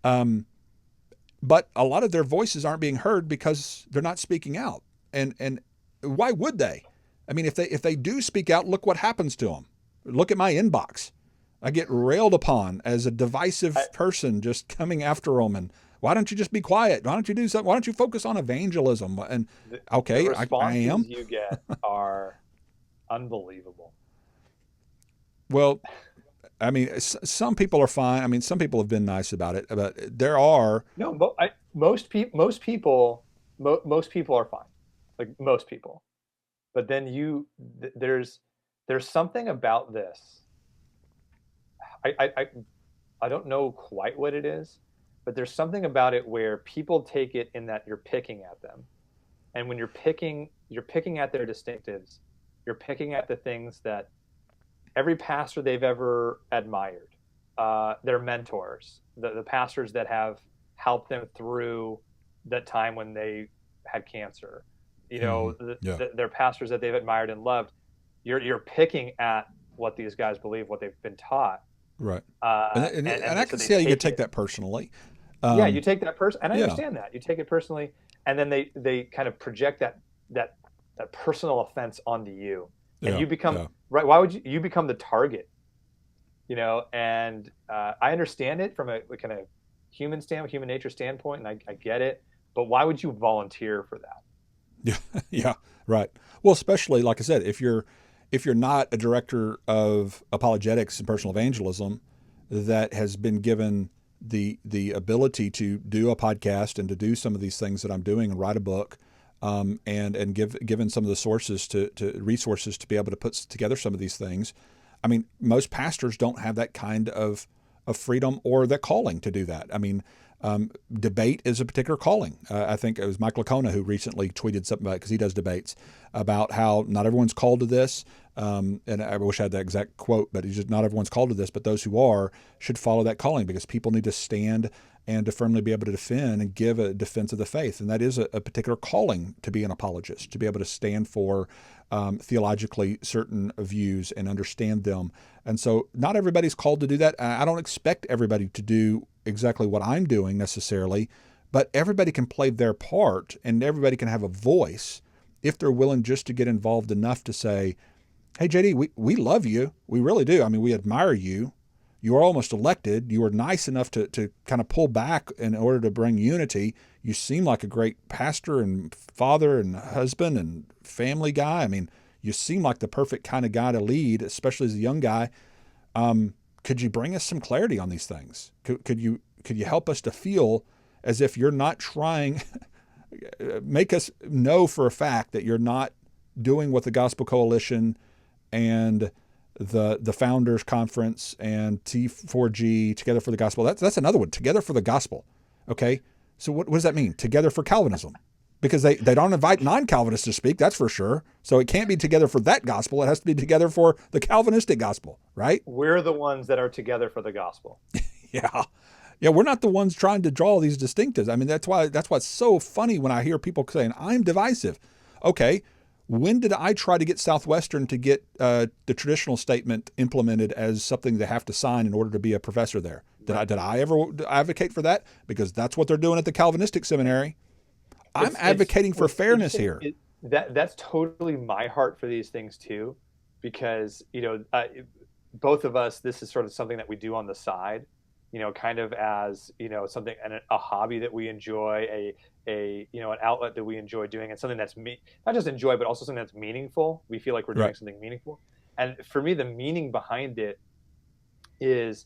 But a lot of their voices aren't being heard because they're not speaking out. And why would they? I mean, if they do speak out, look what happens to them. Look at my inbox. I get railed upon as a divisive person just coming after them. And why don't you just be quiet? Why don't you do something? Why don't you focus on evangelism? And okay, the I am. You get are unbelievable. Well, I mean, some people are fine. I mean, some people have been nice about it, but there are most people are fine, like most people. But then there's something about this. I don't know quite what it is, but there's something about it where people take it in that you're picking at them. And when you're picking at their distinctives, you're picking at the things that every pastor they've ever admired, their mentors, the pastors that have helped them through that time when they had cancer, their pastors that they've admired and loved. You're picking at what these guys believe, what they've been taught. Right. And I can see how you could take that personally. Yeah, you take that person, and I understand that. You take it personally, and then they kind of project that personal offense onto you. And you become right. Why would you become the target? And I understand it from a kind of human nature standpoint, and I get it. But why would you volunteer for that? Yeah, right. Well, especially like I said, if you're not a director of apologetics and personal evangelism that has been given the ability to do a podcast and to do some of these things that I'm doing and write a book, and given some of the sources to resources to be able to put together some of these things. I mean, most pastors don't have that kind of freedom or that calling to do that. I mean, debate is a particular calling. I think it was Mike Lacona who recently tweeted something about it because he does debates about how not everyone's called to this. And I wish I had that exact quote, but he's just not everyone's called to this, but those who are should follow that calling because people need to stand and to firmly be able to defend and give a defense of the faith. And that is a particular calling to be an apologist, to be able to stand for theologically certain views and understand them. And so not everybody's called to do that. I don't expect everybody to do exactly what I'm doing necessarily, but everybody can play their part and everybody can have a voice if they're willing just to get involved enough to say, hey, JD, we love you. We really do. I mean, we admire you. You are almost elected. You were nice enough to kind of pull back in order to bring unity. You seem like a great pastor and father and husband and family guy. I mean, you seem like the perfect kind of guy to lead, especially as a young guy. Could you bring us some clarity on these things? Could you help us to feel as if you're not trying, make us know for a fact that you're not doing what the Gospel Coalition and the Founders Conference and T4G, Together for the Gospel. That's another one, Together for the Gospel. Okay, so what does that mean? Together for Calvinism. Because they don't invite non-Calvinists to speak, that's for sure. So it can't be together for that gospel. It has to be together for the Calvinistic gospel, right? We're the ones that are together for the gospel. Yeah. Yeah, we're not the ones trying to draw these distinctives. I mean, that's why it's so funny when I hear people saying, I'm divisive. Okay, when did I try to get Southwestern to get the traditional statement implemented as something they have to sign in order to be a professor there? Did I ever advocate for that? Because that's what they're doing at the Calvinistic seminary. I'm advocating for fairness here. That's totally my heart for these things too, because both of us, this is sort of something that we do on the side, kind of as something, and a hobby that we enjoy, an outlet that we enjoy doing, and something that's not just enjoy, but also something that's meaningful. We feel like we're doing something meaningful, and for me, the meaning behind it is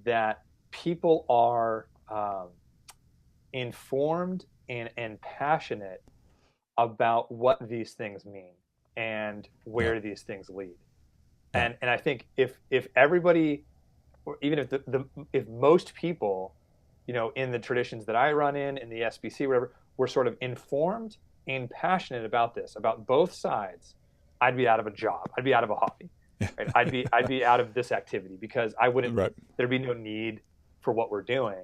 that people are informed and passionate about what these things mean and where these things lead. And I think if everybody, or even if most people, in the traditions that I run in the SBC, whatever, were sort of informed and passionate about this, about both sides, I'd be out of a job. I'd be out of a hobby. Right? I'd be out of this activity, because I wouldn't. There'd be no need for what we're doing,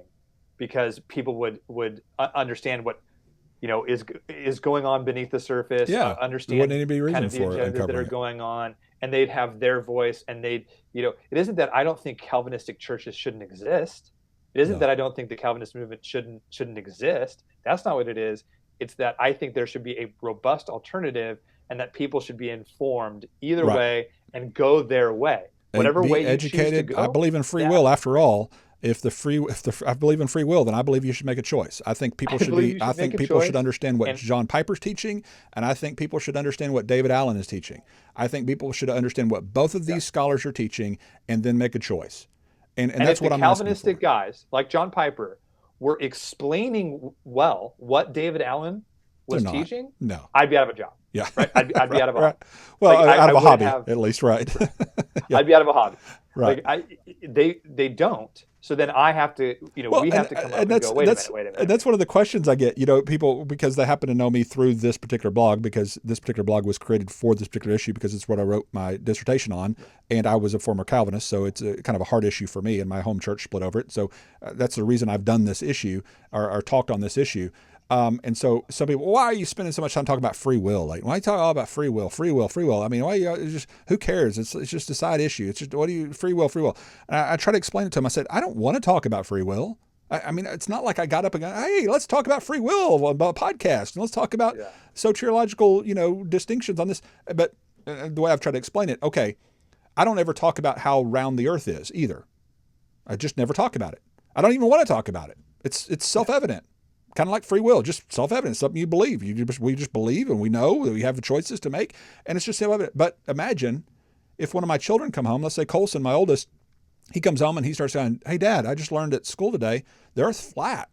because people would understand what is going on beneath the surface. Understand kind of the agendas that are going on, and they'd have their voice, and it isn't that I don't think Calvinistic churches shouldn't exist. It isn't that I don't think the Calvinist movement shouldn't exist. That's not what it is. It's that I think there should be a robust alternative, and that people should be informed either way and go their way. Whatever way you choose to go. I believe in free will, after all. If I believe in free will, then I believe you should make a choice. I think people should understand what John Piper's teaching, and I think people should understand what David Allen is teaching. I think people should understand what both of these scholars are teaching, and then make a choice. And that's what I'm asking for. Calvinistic guys like John Piper were explaining well what David Allen was teaching, I'd be out of a job. Yeah, right. I'd be out of a hobby. Well, out of a hobby, at least, right? I'd be out of a hobby. Right. They don't. So then I have to, we have to come up and go, wait a minute. And that's one of the questions I get, people, because they happen to know me through this particular blog, because this particular blog was created for this particular issue, because it's what I wrote my dissertation on. And I was a former Calvinist, so it's a kind of a hard issue for me, and my home church split over it. So that's the reason I've done this issue, or talked on this issue. And so some people, why are you spending so much time talking about free will? Like, why are you talking all about free will? I mean, who cares? It's just a side issue. It's just, free will. And I try to explain it to them. I said, I don't want to talk about free will. I mean, it's not like I got up and go, hey, let's talk about free will on a podcast, and let's talk about soteriological, distinctions on this. But the way I've tried to explain it, okay, I don't ever talk about how round the earth is either. I just never talk about it. I don't even want to talk about it. It's self-evident. Kind of like free will, just self-evident, something you believe. We just believe, and we know that we have the choices to make, and it's just self-evident. But imagine if one of my children come home, let's say Colson, my oldest, he comes home and he starts saying, hey, Dad, I just learned at school today, the earth's flat.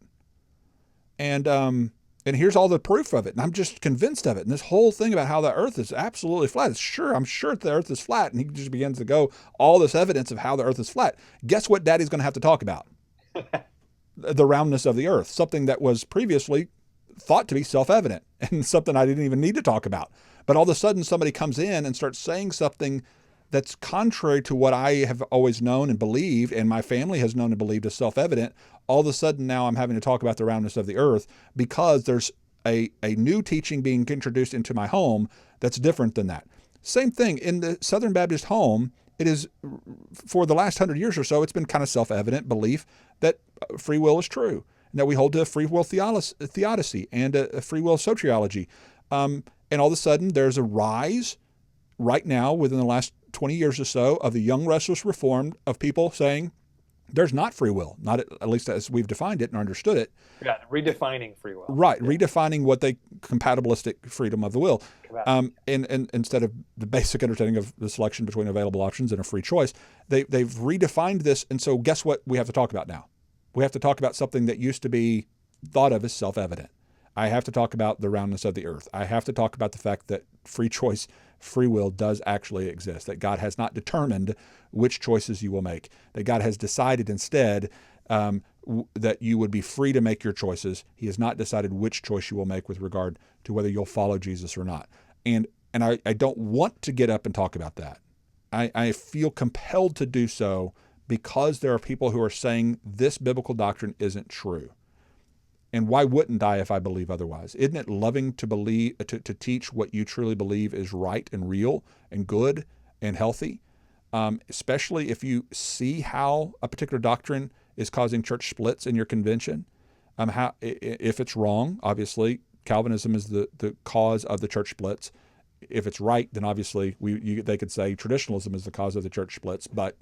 And here's all the proof of it. And I'm just convinced of it. And this whole thing about how the earth is absolutely flat, I'm sure the earth is flat. And he just begins to go, all this evidence of how the earth is flat. Guess what Daddy's going to have to talk about? The roundness of the earth, something that was previously thought to be self-evident, and something I didn't even need to talk about. But all of a sudden somebody comes in and starts saying something that's contrary to what I have always known and believed, and my family has known and believed as self-evident. All of a sudden now I'm having to talk about the roundness of the earth because there's a new teaching being introduced into my home that's different than that. Same thing in the Southern Baptist home. It is, for the last 100 years or so, it's been kind of self-evident belief that free will is true, and that we hold to a free will theodicy and a free will soteriology. And all of a sudden, there's a rise right now within the last 20 years or so of the young restless reformed of people saying there's not free will, not at least as we've defined it and understood it. Yeah, redefining free will. Right, yeah. Redefining what they compatibilistic freedom of the will, and instead of the basic understanding of the selection between available options and a free choice, they've redefined this. And so, guess what we have to talk about now? We have to talk about something that used to be thought of as self-evident. I have to talk about the roundness of the earth. I have to talk about the fact that free choice, free will does actually exist, that God has not determined which choices you will make, that God has decided instead that you would be free to make your choices. He has not decided which choice you will make with regard to whether you'll follow Jesus or not. And I don't want to get up and talk about that. I feel compelled to do so because there are people who are saying this biblical doctrine isn't true. And why wouldn't I if I believe otherwise? Isn't it loving to believe to teach what you truly believe is right and real and good and healthy? Especially if you see how a particular doctrine is causing church splits in your convention. If it's wrong, obviously Calvinism is the cause of the church splits. If it's right, then obviously they could say traditionalism is the cause of the church splits. But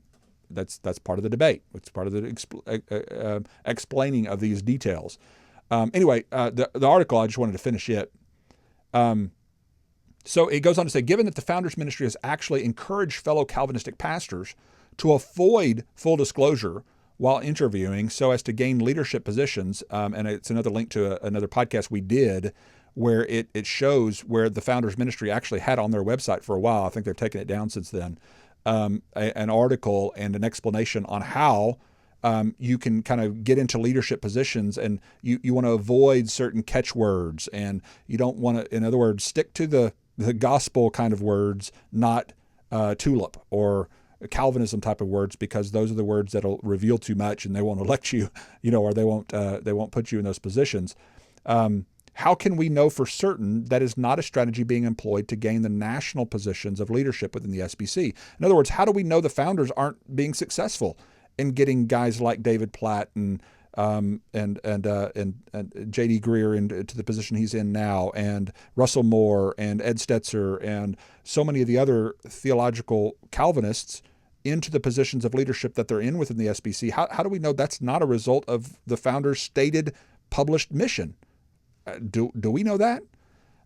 that's part of the debate. It's part of the explaining of these details. Anyway, the article, I just wanted to finish it. So it goes on to say, given that the Founders Ministry has actually encouraged fellow Calvinistic pastors to avoid full disclosure while interviewing so as to gain leadership positions, and it's another link to another podcast we did where it shows where the Founders Ministry actually had on their website for a while, I think they've taken it down since then, an article and an explanation on how you can kind of get into leadership positions, and you want to avoid certain catchwords, and you don't want to, in other words, stick to the gospel kind of words, not tulip or Calvinism type of words, because those are the words that'll reveal too much and they won't elect you, or they won't put you in those positions. How can we know for certain that is not a strategy being employed to gain the national positions of leadership within the SBC? In other words, how do we know the founders aren't being successful in getting guys like David Platt and Jd Greer into the position he's in now, and Russell Moore and Ed Stetzer and so many of the other theological Calvinists into the positions of leadership that they're in within the SBC? How do we know that's not a result of the founders' stated published mission? Do we know that?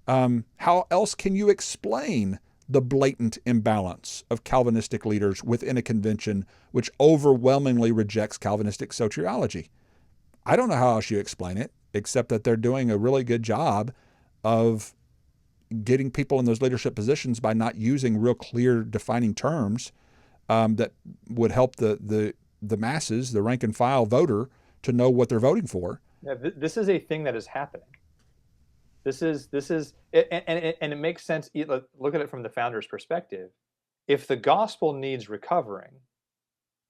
How else can you explain the blatant imbalance of Calvinistic leaders within a convention which overwhelmingly rejects Calvinistic soteriology? I don't know how else you explain it, except that they're doing a really good job of getting people in those leadership positions by not using real clear defining terms that would help the masses, the rank and file voter, to know what they're voting for. Yeah, this is a thing that is happening. This is and it makes sense. Look at it from the founder's perspective. If the gospel needs recovering,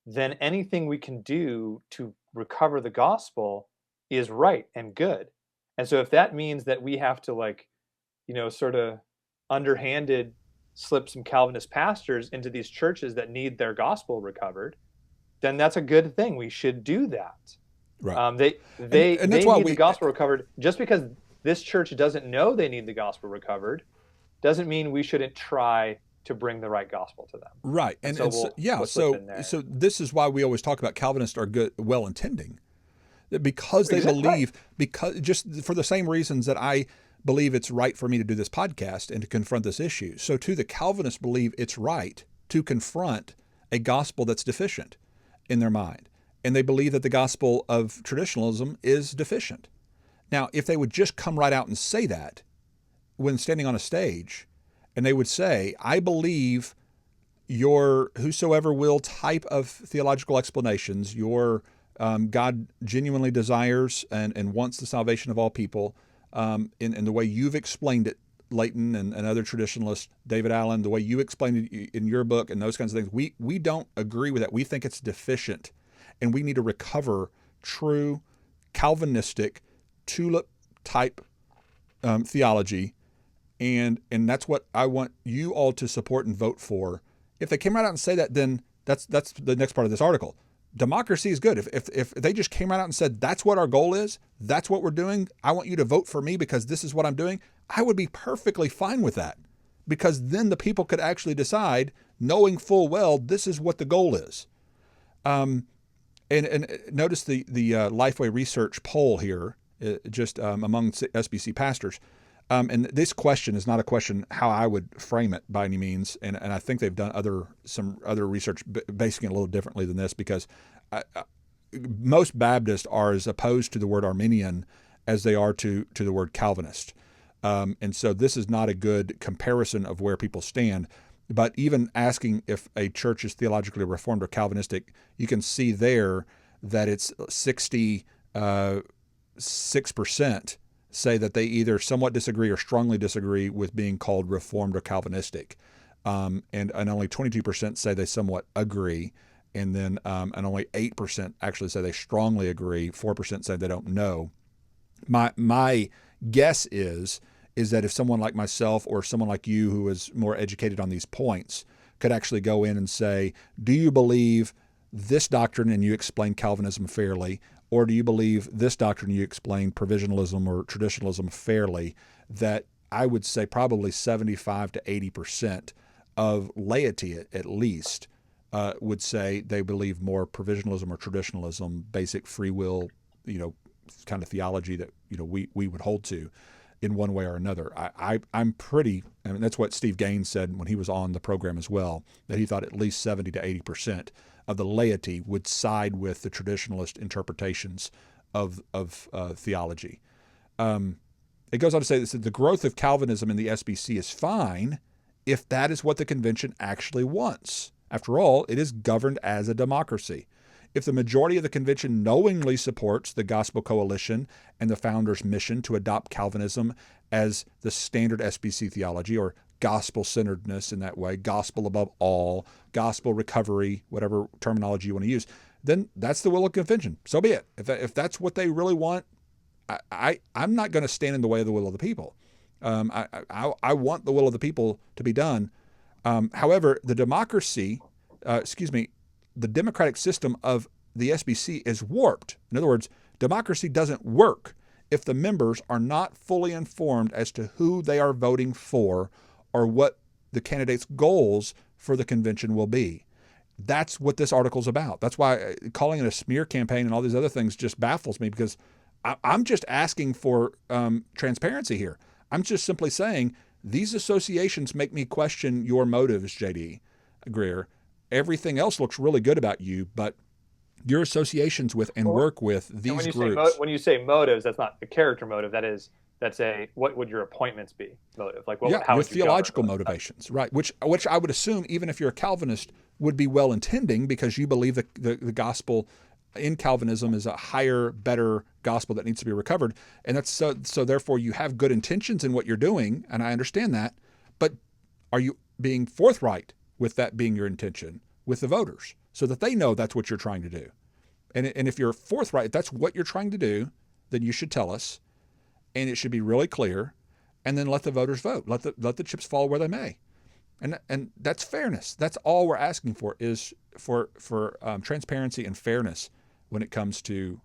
then anything we can do to recover the gospel is right and good. And so if that means that we have to sort of underhanded slip some Calvinist pastors into these churches that need their gospel recovered, then that's a good thing. We should do that. Right. They need the gospel recovered. Just because this church doesn't know they need the gospel recovered doesn't mean we shouldn't try to bring the right gospel to them. Right. So this is why we always talk about Calvinists are good, well-intending, because they believe, because just for the same reasons that I believe it's right for me to do this podcast and to confront this issue. So too, the Calvinists believe it's right to confront a gospel that's deficient in their mind. And they believe that the gospel of traditionalism is deficient. Now, if they would just come right out and say that when standing on a stage, and they would say, I believe your whosoever will type of theological explanations, your God genuinely desires and wants the salvation of all people, in the way you've explained it, Leighton and other traditionalists, David Allen, the way you explained it in your book and those kinds of things, we don't agree with that. We think it's deficient, and we need to recover true Calvinistic tulip-type theology, and that's what I want you all to support and vote for. If they came right out and say that, then that's the next part of this article. Democracy is good. If they just came right out and said, that's what our goal is, that's what we're doing, I want you to vote for me because this is what I'm doing, I would be perfectly fine with that, because then the people could actually decide, knowing full well this is what the goal is. And notice the Lifeway Research poll here, just among SBC pastors. And this question is not a question how I would frame it by any means. And I think they've done some other research basing it a little differently than this, because most Baptists are as opposed to the word Arminian as they are to the word Calvinist. And so this is not a good comparison of where people stand. But even asking if a church is theologically Reformed or Calvinistic, you can see there that it's 66% say that they either somewhat disagree or strongly disagree with being called Reformed or Calvinistic. And only 22% say they somewhat agree. and then and only 8% actually say they strongly agree. 4% say they don't know. My guess is that if someone like myself or someone like you who is more educated on these points could actually go in and say, do you believe this doctrine and you explain Calvinism fairly, or do you believe this doctrine and you explain provisionalism or traditionalism fairly, that I would say probably 75 to 80% of laity at least would say they believe more provisionalism or traditionalism, basic free will, kind of theology that we would hold to in one way or another. I'm pretty, I mean, that's what Steve Gaines said when he was on the program as well, that he thought at least 70 to 80% of the laity would side with the traditionalist interpretations of theology. It goes on to say that the growth of Calvinism in the SBC is fine if that is what the convention actually wants. After all, it is governed as a democracy. If the majority of the convention knowingly supports the Gospel Coalition and the founders' mission to adopt Calvinism as the standard SBC theology, or gospel-centeredness in that way, gospel above all, gospel recovery, whatever terminology you want to use, then that's the will of the convention. So be it. If that's what they really want, I'm not going to stand in the way of the will of the people. I want the will of the people to be done. However, the democratic system of the SBC is warped. In other words, democracy doesn't work if the members are not fully informed as to who they are voting for or what the candidate's goals for the convention will be. That's what this article is about. That's why calling it a smear campaign and all these other things just baffles me, because I'm just asking for transparency here. I'm just simply saying these associations make me question your motives, Jd Greer. Everything else looks really good about you, but your associations with and work with these groups. When you say motives, that's not a character motive. That's a what would your appointments be motive? Like how your would you theological motivations, right? Which I would assume, even if you're a Calvinist, would be well intending, because you believe the gospel in Calvinism is a higher, better gospel that needs to be recovered, and that's so therefore you have good intentions in what you're doing, and I understand that. But are you being forthright with that being your intention with the voters, so that they know that's what you're trying to do? And if you're forthright, if that's what you're trying to do, then you should tell us, and it should be really clear, and then let the voters vote. Let the chips fall where they may, and that's fairness. That's all we're asking for, is for transparency and fairness when it comes to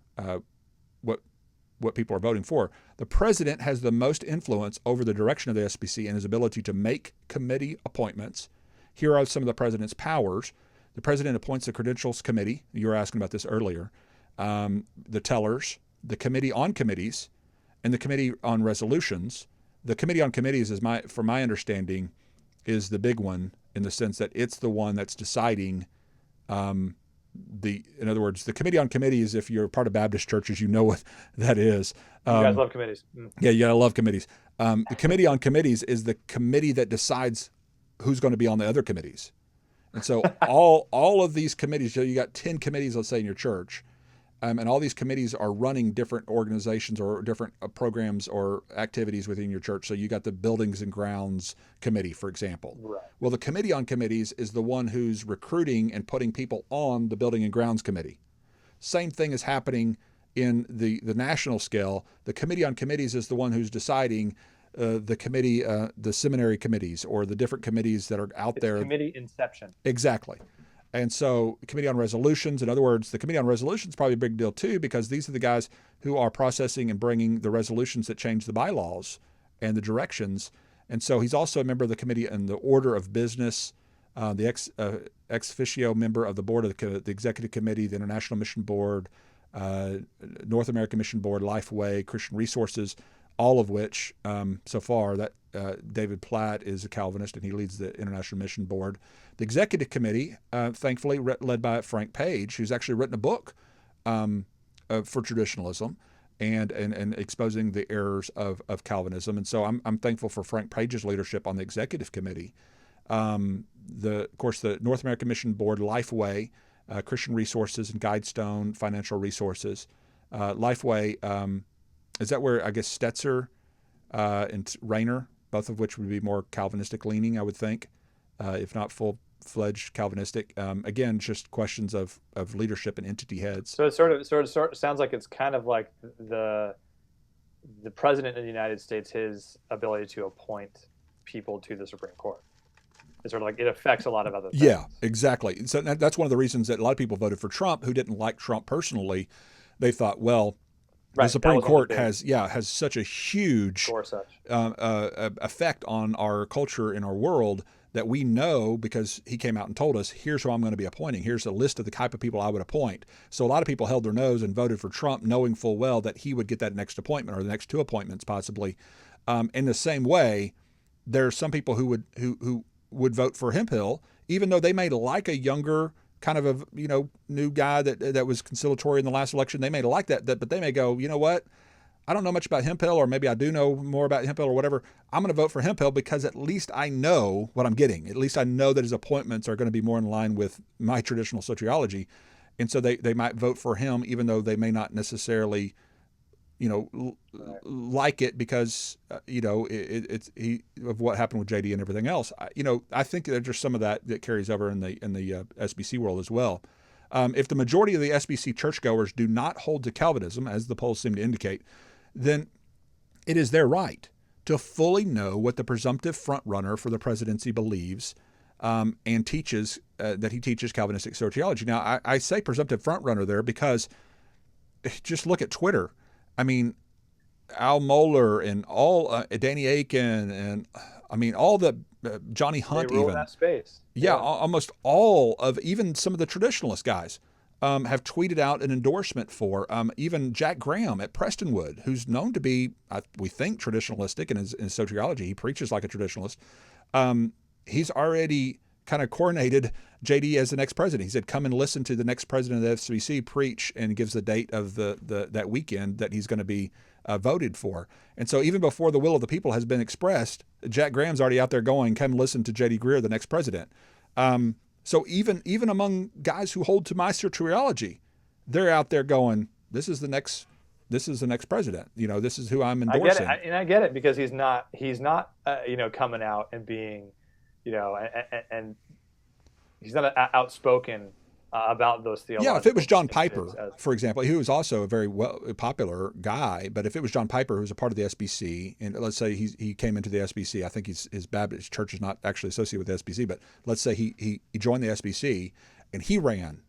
what people are voting for. The president has the most influence over the direction of the SBC and his ability to make committee appointments. Here are some of the president's powers. The president appoints the Credentials Committee. You were asking about this earlier. The tellers, the Committee on Committees, and the Committee on Resolutions. The Committee on Committees, from my understanding, is the big one, in the sense that it's the one that's deciding in other words, the Committee on Committees, if you're part of Baptist churches, you know what that is. You guys love committees. Yeah, you gotta love committees. The Committee on Committees is the committee that decides who's going to be on the other committees. And so all of these committees, you got 10 committees, let's say, in your church, and all these committees are running different organizations or different programs or activities within your church. So you got the Buildings and Grounds Committee, for example. Right. Well, the Committee on Committees is the one who's recruiting and putting people on the Building and Grounds Committee. Same thing is happening in the national scale. The Committee on Committees is the one who's deciding the seminary committees, or the different committees that are out there. Committee inception. Exactly. And so the Committee on Resolutions, in other words, the Committee on Resolutions is probably a big deal too, because these are the guys who are processing and bringing the resolutions that change the bylaws and the directions. And so he's also a member of the Committee on the Order of Business, the ex officio member of the board of the Executive Committee, the International Mission Board, North American Mission Board, Lifeway, Christian Resources, all of which, so far, that David Platt is a Calvinist, and he leads the International Mission Board. The Executive Committee, thankfully, led by Frank Page, who's actually written a book for traditionalism and exposing the errors of Calvinism. And so I'm thankful for Frank Page's leadership on the Executive Committee. Of course, the North American Mission Board, Lifeway, Christian Resources, and Guidestone Financial Resources. Lifeway, is that where, I guess, Stetzer and Rayner, both of which would be more Calvinistic leaning, I would think, if not full full-fledged Calvinistic. Again, just questions of leadership and entity heads. So it sort of sounds like it's kind of like the president of the United States, his ability to appoint people to the Supreme Court. It's sort of like it affects a lot of other things. Yeah, exactly. So that's one of the reasons that a lot of people voted for Trump who didn't like Trump personally. They thought, well, the Supreme Court has such a huge effect on our culture and our world that we know, because he came out and told us, here's who I'm going to be appointing. Here's a list of the type of people I would appoint. So a lot of people held their nose and voted for Trump, knowing full well that he would get that next appointment or the next two appointments possibly. In the same way, there's some people who would vote for Hemphill, even though they may like a younger kind of a new guy that was conciliatory in the last election. They may like that, but they may go, you know what? I don't know much about Hemphill, or maybe I do know more about Hemphill or whatever. I'm going to vote for Hemphill because at least I know what I'm getting. At least I know that his appointments are going to be more in line with my traditional soteriology. And so they might vote for him, even though they may not necessarily, like it because, it's of what happened with JD and everything else. I think there's just some of that carries over in the SBC world as well. If the majority of the SBC churchgoers do not hold to Calvinism, as the polls seem to indicate, then it is their right to fully know what the presumptive frontrunner for the presidency believes and teaches, that he teaches Calvinistic soteriology. Now, I say presumptive frontrunner there because just look at Twitter. I mean, Al Mohler and all Danny Aiken and all the Johnny Hunt, they rule even that space. Yeah, almost all of even some of the traditionalist guys have tweeted out an endorsement for even Jack Graham at Prestonwood, who's known to be, we think, traditionalistic in his soteriology. He preaches like a traditionalist. He's already kind of coronated JD as the next president. He said, come and listen to the next president of the FCC preach, and gives the date of that weekend that he's going to be voted for. And so even before the will of the people has been expressed, Jack Graham's already out there going, come listen to Jd Greer, the next president. So even among guys who hold to my soteriology, they're out there going, this is the next president. This is who I'm endorsing. I get it because he's not coming out and being, and he's not outspoken about those theological. Yeah, if it was John Piper, for example, who was also a very popular guy, but if it was John Piper, who was a part of the SBC, and let's say he came into the SBC, I think his Baptist church is not actually associated with the SBC, but let's say he joined the SBC and he ran,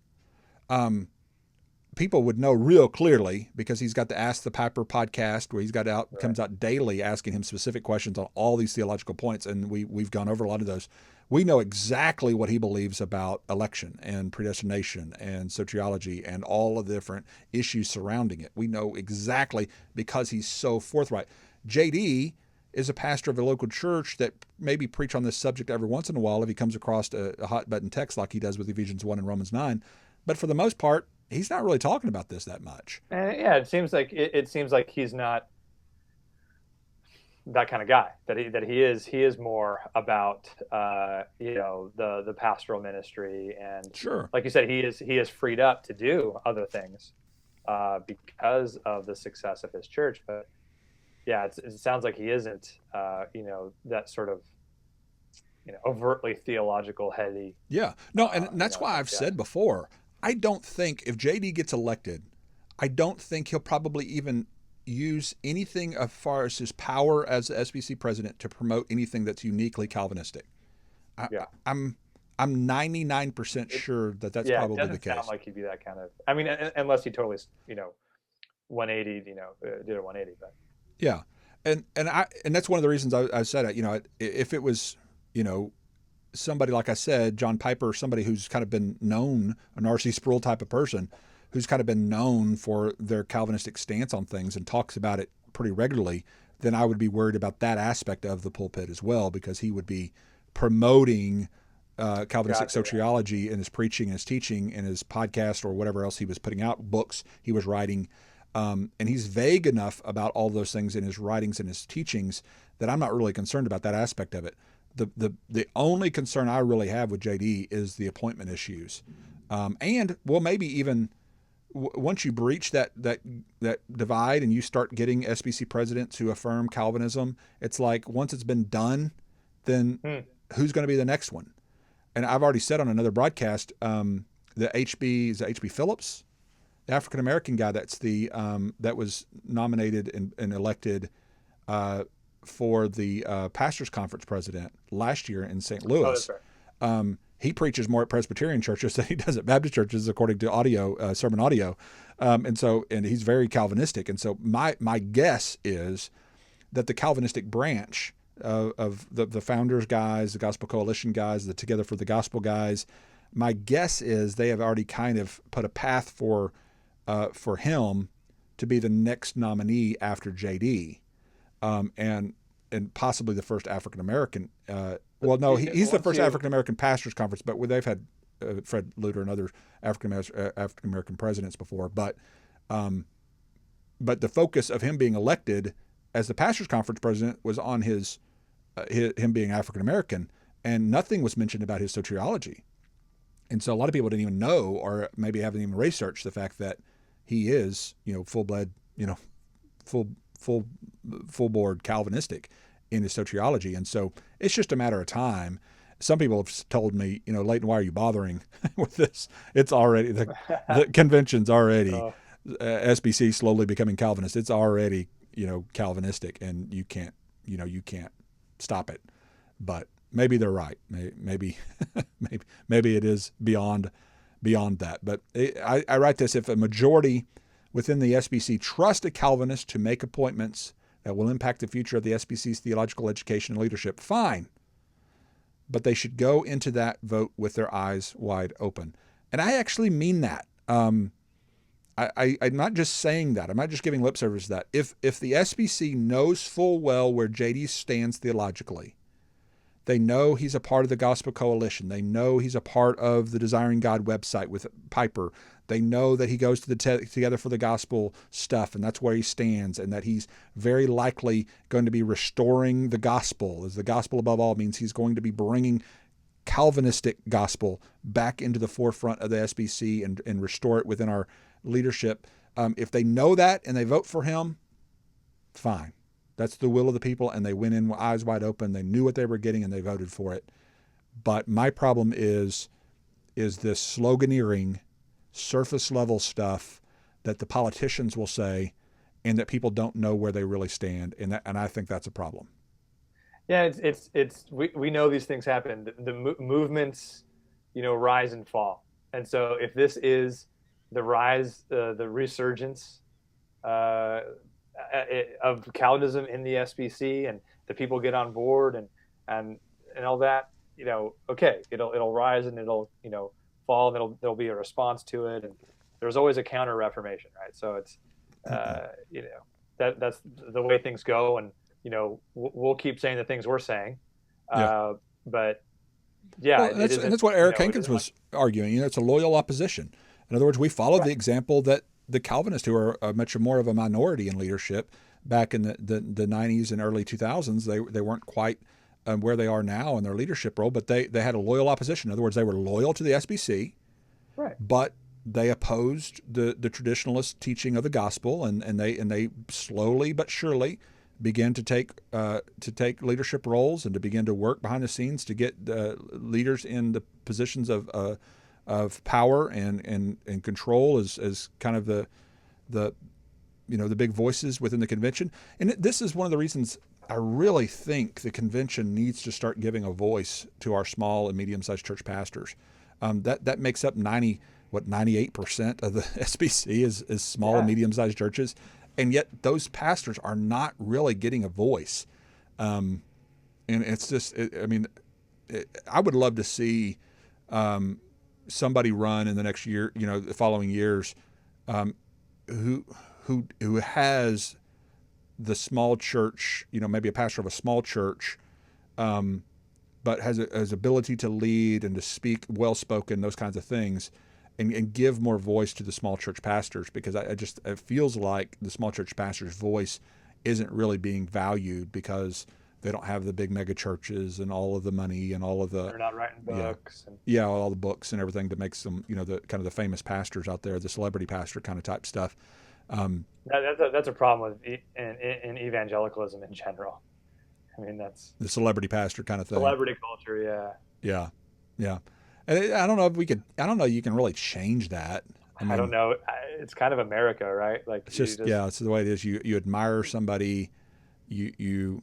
people would know real clearly, because he's got the Ask the Piper podcast where comes out daily asking him specific questions on all these theological points, and we've gone over a lot of those. We know exactly what he believes about election and predestination and soteriology and all of the different issues surrounding it. We know exactly because he's so forthright. JD is a pastor of a local church that maybe preach on this subject every once in a while if he comes across a hot button text like he does with Ephesians 1 and Romans 9. But for the most part, he's not really talking about this that much. It seems like he's not that kind of guy. That he is more about the pastoral ministry, and sure, like you said, he is freed up to do other things because of the success of his church. But yeah, it sounds like he isn't that sort of overtly theological heady. Yeah, no, and that's why I've said before, I don't think if JD gets elected, I don't think he'll probably even use anything as far as his power as the SBC president to promote anything that's uniquely Calvinistic. I'm 99% sure that's probably the case. It doesn't sound like he'd be that kind of. I mean, unless he totally 180, did a 180. But yeah, and that's one of the reasons I said it. If it was somebody like I said, John Piper, somebody who's kind of been known, an R.C. Sproul type of person, who's kind of been known for their Calvinistic stance on things and talks about it pretty regularly, then I would be worried about that aspect of the pulpit as well, because he would be promoting Calvinistic soteriology in his preaching and his teaching and his podcast or whatever else he was putting out, books he was writing. And he's vague enough about all those things in his writings and his teachings that I'm not really concerned about that aspect of it. The only concern I really have with JD is the appointment issues. And maybe even once you breach that divide and you start getting SBC presidents who affirm Calvinism, it's like once it's been done, then who's going to be the next one? and I've already said on another broadcast, the HB Phillips, the African American guy that was nominated and elected for the pastors conference president last year in St. Oh, Louis. that's right. He preaches more at Presbyterian churches than he does at Baptist churches, according to sermon audio, and he's very Calvinistic. And so my guess is that the Calvinistic branch of the Founders guys, the Gospel Coalition guys, the Together for the Gospel guys, my guess is they have already kind of put a path for him to be the next nominee after JD, and possibly the first African American. Well, no, he's the first African American pastors conference, but they've had Fred Luter and other African American presidents before. But the focus of him being elected as the pastors conference president was on him being African American, and nothing was mentioned about his soteriology. And so a lot of people didn't even know, or maybe haven't even researched the fact that he is, full-blood, full board Calvinistic in his soteriology. And so it's just a matter of time. Some people have told me, Leighton, why are you bothering with this? It's already, the convention's already, SBC slowly becoming Calvinist. It's already, Calvinistic, and you can't stop it. But maybe they're right. Maybe it is beyond that. But I write this: if a majority within the SBC trust a Calvinist to make appointments that will impact the future of the SBC's theological education and leadership, fine. But they should go into that vote with their eyes wide open. And I actually mean that. I'm not just saying that. I'm not just giving lip service to that. If the SBC knows full well where JD stands theologically, they know he's a part of the Gospel Coalition. They know he's a part of the Desiring God website with Piper. They know that he goes to the Together for the Gospel stuff, and that's where he stands, and that he's very likely going to be restoring the gospel. As the gospel above all means he's going to be bringing Calvinistic gospel back into the forefront of the SBC and restore it within our leadership. If they know that and they vote for him, fine. That's the will of the people, and they went in with eyes wide open. They knew what they were getting, and they voted for it. But my problem is this sloganeering, surface-level stuff that the politicians will say, and that people don't know where they really stand, and I think that's a problem. Yeah, we know these things happen. The movements, rise and fall, and so if this is the rise, the resurgence of Calvinism in the SBC, and the people get on board and all that, okay, it'll rise and it'll fall, and there'll be a response to it, and there's always a counter Reformation, right? So it's that's the way things go, and we'll keep saying the things we're saying, but yeah, well, that's what Eric Hankins was arguing. It's a loyal opposition. In other words, we follow the example that the Calvinists, who are much more of a minority in leadership back in the 90s and early 2000s, they weren't quite where they are now in their leadership role, but they had a loyal opposition. In other words, they were loyal to the SBC, right? But they opposed the traditionalist teaching of the gospel, and they slowly but surely began to take leadership roles and to begin to work behind the scenes to get leaders in the positions of power and control as kind of the big voices within the convention. And this is one of the reasons I really think the convention needs to start giving a voice to our small and medium-sized church pastors. That makes up 98% of the SBC is small and medium-sized churches, and yet those pastors are not really getting a voice. And it's just, I would love to see somebody run in the next year, the following years, who has the small church, maybe a pastor of a small church, but has ability to lead and to speak well-spoken, those kinds of things, and give more voice to the small church pastors, because it feels like the small church pastor's voice isn't really being valued because they don't have the big mega churches and all of the money and all of the. They're not writing books. All the books and everything that makes them, the kind of the famous pastors out there, the celebrity pastor kind of type stuff. That's a problem with in evangelicalism in general. That's the celebrity pastor kind of thing. Celebrity culture, yeah. Yeah. Yeah. And I don't know if we could. I don't know. You can really change that. I I don't mean, know. It's kind of America, right? Like it's you just just yeah. It's the way it is. You admire somebody. You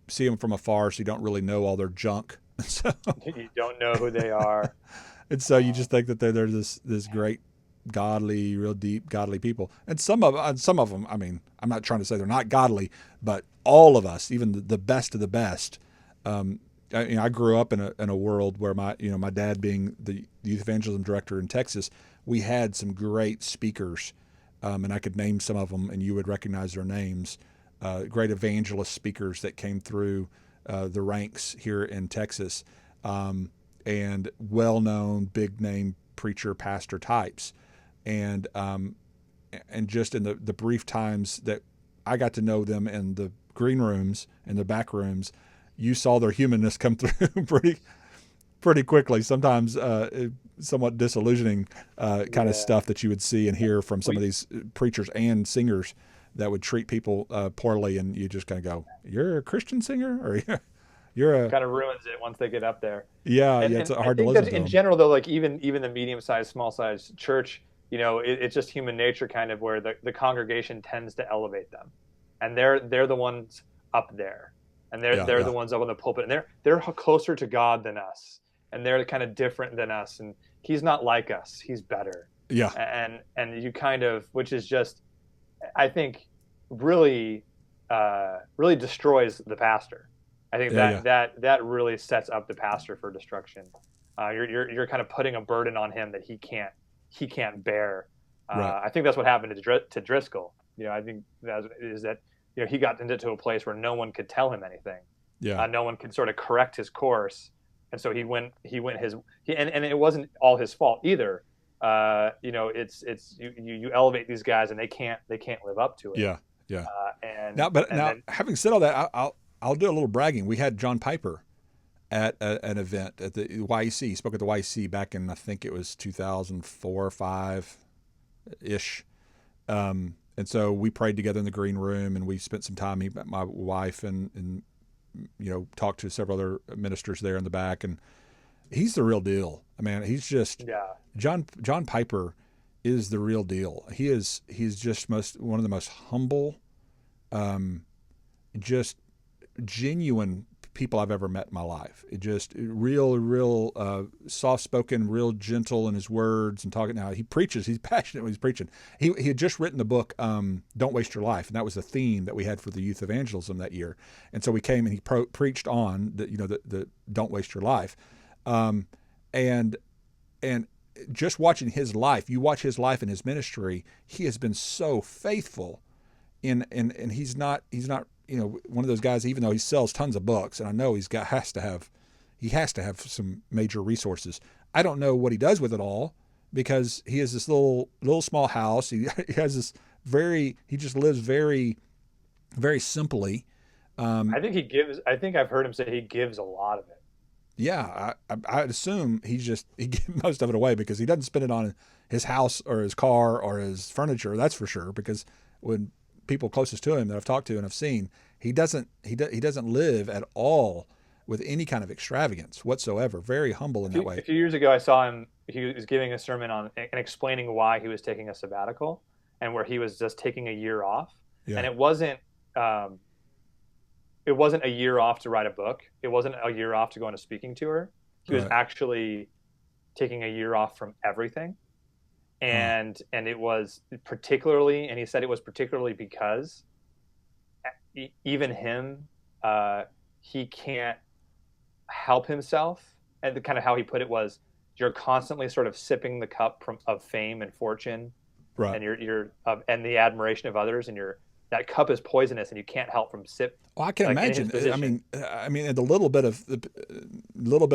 see them from afar, so you don't really know all their junk. So you don't know who they are. and so you just think that they're this great, godly, real deep, godly people. And some of them. I mean, I'm not trying to say they're not godly, but all of us, even the best of the best. I grew up in a world where my dad being the youth evangelism director in Texas, we had some great speakers, and I could name some of them, and you would recognize their names. Great evangelist speakers that came through the ranks here in Texas, and well-known, big-name preacher, pastor types, and just in the brief times that I got to know them in the green rooms and the back rooms, you saw their humanness come through pretty quickly. Sometimes somewhat disillusioning kind of Yeah. stuff that you would see and hear from some We of these preachers and singers that would treat people poorly, and you just kind of go, "You're a Christian singer, or you're a kind of ruins it once they get up there. yeah, And yeah." It's and I hard to think listen that to in them. general though, like even the medium sized, small sized church, it's just human nature kind of where the congregation tends to elevate them, and they're the ones up there, and they're Yeah, they're yeah, the ones up on the pulpit, and they're closer to God than us, and they're kind of different than us, and he's not like us, he's better, yeah, and you kind of, which is just, I think, really really destroys the pastor. I think yeah, yeah. that really sets up the pastor for destruction. You're kind of putting a burden on him that he can't bear. Right. I think that's what happened to Driscoll. I think that he got into a place where no one could tell him anything. Yeah, No one could sort of correct his course, and so he went his and it wasn't all his fault either. It's you elevate these guys and they can't live up to it. yeah, yeah. And Now, then having said all that, I'll do a little bragging. We had John Piper at an event at the YEC. He spoke at the YEC back in, I think it was 2004 or 5 ish. And so we prayed together in the green room, and we spent some time. He met my wife, and talked to several other ministers there in the back. And he's the real deal. I mean, he's just yeah, John Piper is the real deal. He's just one of the most humble, just genuine people I've ever met in my life. It just real soft spoken, real gentle in his words and talking. Now he preaches. He's passionate when he's preaching. He had just written the book "Don't Waste Your Life," and that was the theme that we had for the youth evangelism that year. And so we came and he preached on the "Don't Waste Your Life," and and just watching his life. You watch his life and his ministry. He has been so faithful and he's not one of those guys, even though he sells tons of books, and I know he has to have some major resources. I don't know what he does with it all, because he has this little small house. He has this he just lives very, very simply. I think I've heard him say he gives a lot of it. Yeah, I'd assume he gives most of it away, because he doesn't spend it on his house or his car or his furniture. That's for sure. Because when people closest to him that I've talked to and I've seen, he doesn't live at all with any kind of extravagance whatsoever. Very humble in that way. A few years ago, I saw him. He was giving a sermon on and explaining why he was taking a sabbatical, and where he was just taking a year off. Yeah. And it wasn't a year off to write a book. It wasn't a year off to go on a speaking tour. He was Right. actually taking a year off from everything. And it was particularly, and he said it was particularly because even him, he can't help himself. And the kind of how he put it was, you're constantly sort of sipping the cup of fame and fortune, Right. and and the admiration of others, and that cup is poisonous, and you can't help from sip. Well, I can Like, in his imagine. position. I mean, the little bit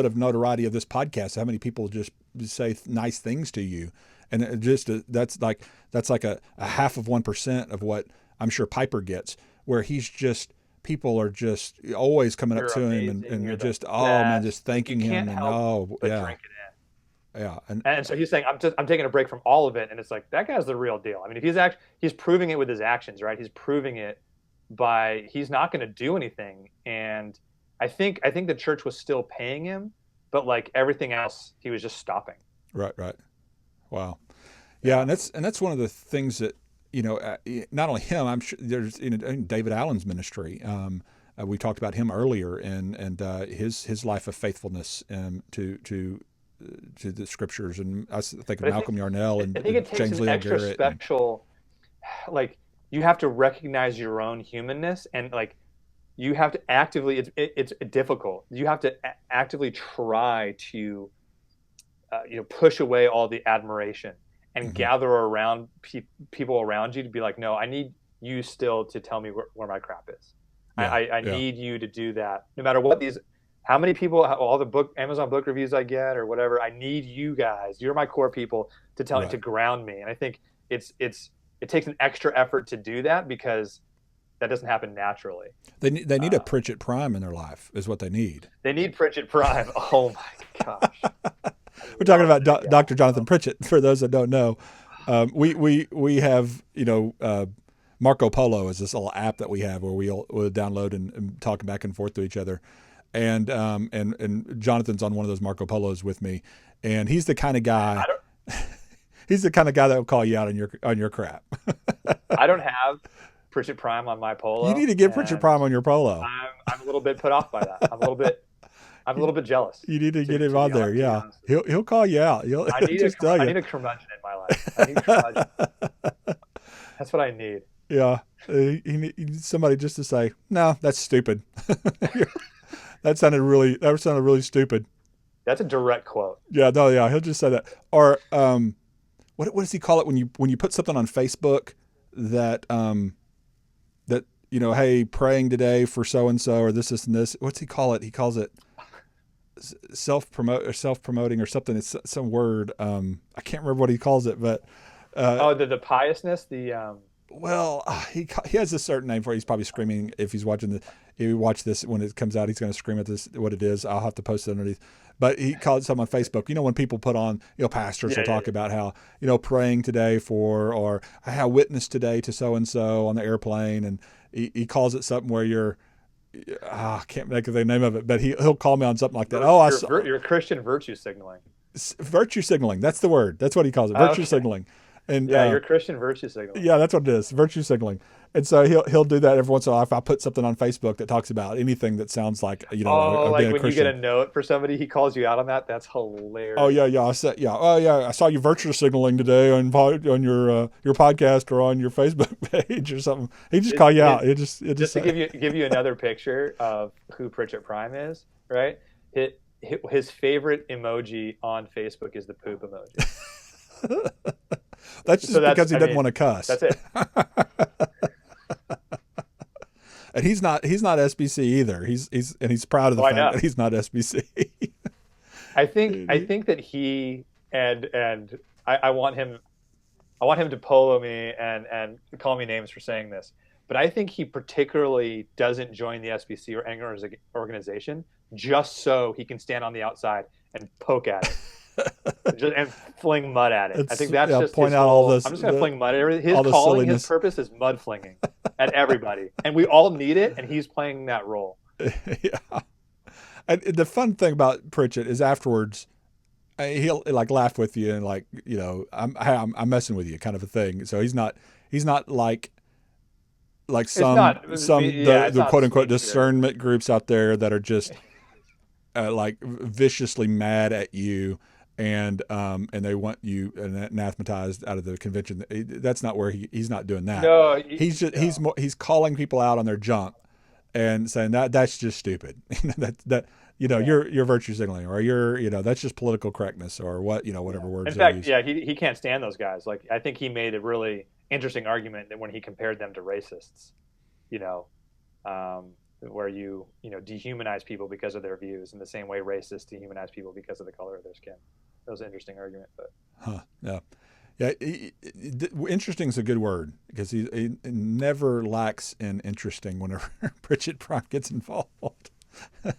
of notoriety of this podcast, how many people just say nice things to you, and that's like a half of 1% of what I'm sure Piper gets, where he's just people are just always coming up You're to him amazing. and You're the just man, best. just thanking You him can't and help but yeah, drink it in. yeah, And so he's saying, I'm taking a break from all of it, and it's like, that guy's the real deal. I mean, if he's proving it with his actions, right? He's proving it he's not going to do anything. And I think the church was still paying him, but like everything else, he was just stopping. Right. Wow. Yeah, and that's one of the things that, not only him. I'm sure there's in David Allen's ministry. We talked about him earlier, and his life of faithfulness to the scriptures, and I think of Malcolm Yarnell and I think it takes James an Leal extra Garrett. special, like you have to recognize your own humanness, and like you have to actively. It's difficult. You have to actively try to, push away all the admiration and gather around people around you to be like, no, I need you still to tell me where my crap is. Yeah, I need you to do that, no matter what how many people, all the Amazon book reviews I get or whatever. I need you guys. You're my core people to tell me, to ground me. And I think it takes an extra effort to do that, because that doesn't happen naturally. They need a Pritchett Prime in their life, is what they need. They need Pritchett Prime. Oh my gosh. We're talking about Dr. Jonathan Pritchett. For those that don't know, we have Marco Polo is this little app that we have where we'll download and talk back and forth to each other, and Jonathan's on one of those Marco Polos with me, and he's the kind of guy. He's the kind of guy that will call you out on your crap. I don't have Pritchett Prime on my Polo. You need to get Pritchett Prime on your Polo. I'm a little bit put off by that. I'm a little bit jealous. You need to get him on there. Yeah, he'll call you out. I need a curmudgeon in my life. I need a curmudgeon. That's what I need. Yeah, he needs somebody just to say, "No, that's stupid." That sounded really stupid. That's a direct quote. Yeah, no, yeah, he'll just say that. Or what does he call it when you put something on Facebook that hey, praying today for so and so or this and this. What's he call it? He calls it self-promoting or something. It's some word. I can't remember what he calls it, but the piousness, well, he has a certain name for it. He's probably screaming if he's watching if you watch this when it comes out, he's going to scream at this what it is. I'll have to post it underneath. But he called it something on Facebook. When people put on, pastors will talk about how, praying today for, or how witness today to so and so on the airplane, and he calls it something where you're. I can't think of the name of it, but he'll call me on something like that. You're Christian virtue signaling. Virtue signaling. That's the word. That's what he calls it. Virtue signaling. And you're Christian virtue signaling. Yeah, that's what it is. Virtue signaling. And so he'll do that every once in a while. If I put something on Facebook that talks about anything that sounds like like when you get a note for somebody, he calls you out on that. That's hilarious. Oh yeah. I said I saw you virtue signaling today on your podcast or on your Facebook page or something. He just call you out. Just to give you another picture of who Pritchett Prime is, right? His favorite emoji on Facebook is the poop emoji. That's just because he doesn't want to cuss. That's it. And he's not SBC either. He's proud of the fact that he's not SBC. I think that he and I want him to polo me and call me names for saying this, but I think he particularly doesn't join the SBC or any organization just so he can stand on the outside and poke at it. And fling mud at it. I think that's just point out all this. I'm just going to fling mud at everything. His calling, his purpose is mud flinging at everybody, and we all need it. And he's playing that role. Yeah. And the fun thing about Pritchett is afterwards, he'll like laugh with you and like I'm messing with you kind of a thing. So he's not like some the quote unquote discernment groups out there that are just like viciously mad at you. And they want you anathematized out of the convention. That's not where he's not doing that. No, he's calling people out on their junk and saying that's just stupid. You're virtue signaling, or that's just political correctness, or whatever words. In fact, he can't stand those guys. Like I think he made a really interesting argument that when he compared them to racists, where you dehumanize people because of their views in the same way racists dehumanize people because of the color of their skin. That was an interesting argument, but interesting is a good word, because he never lacks in interesting whenever Pritchett Prime gets involved.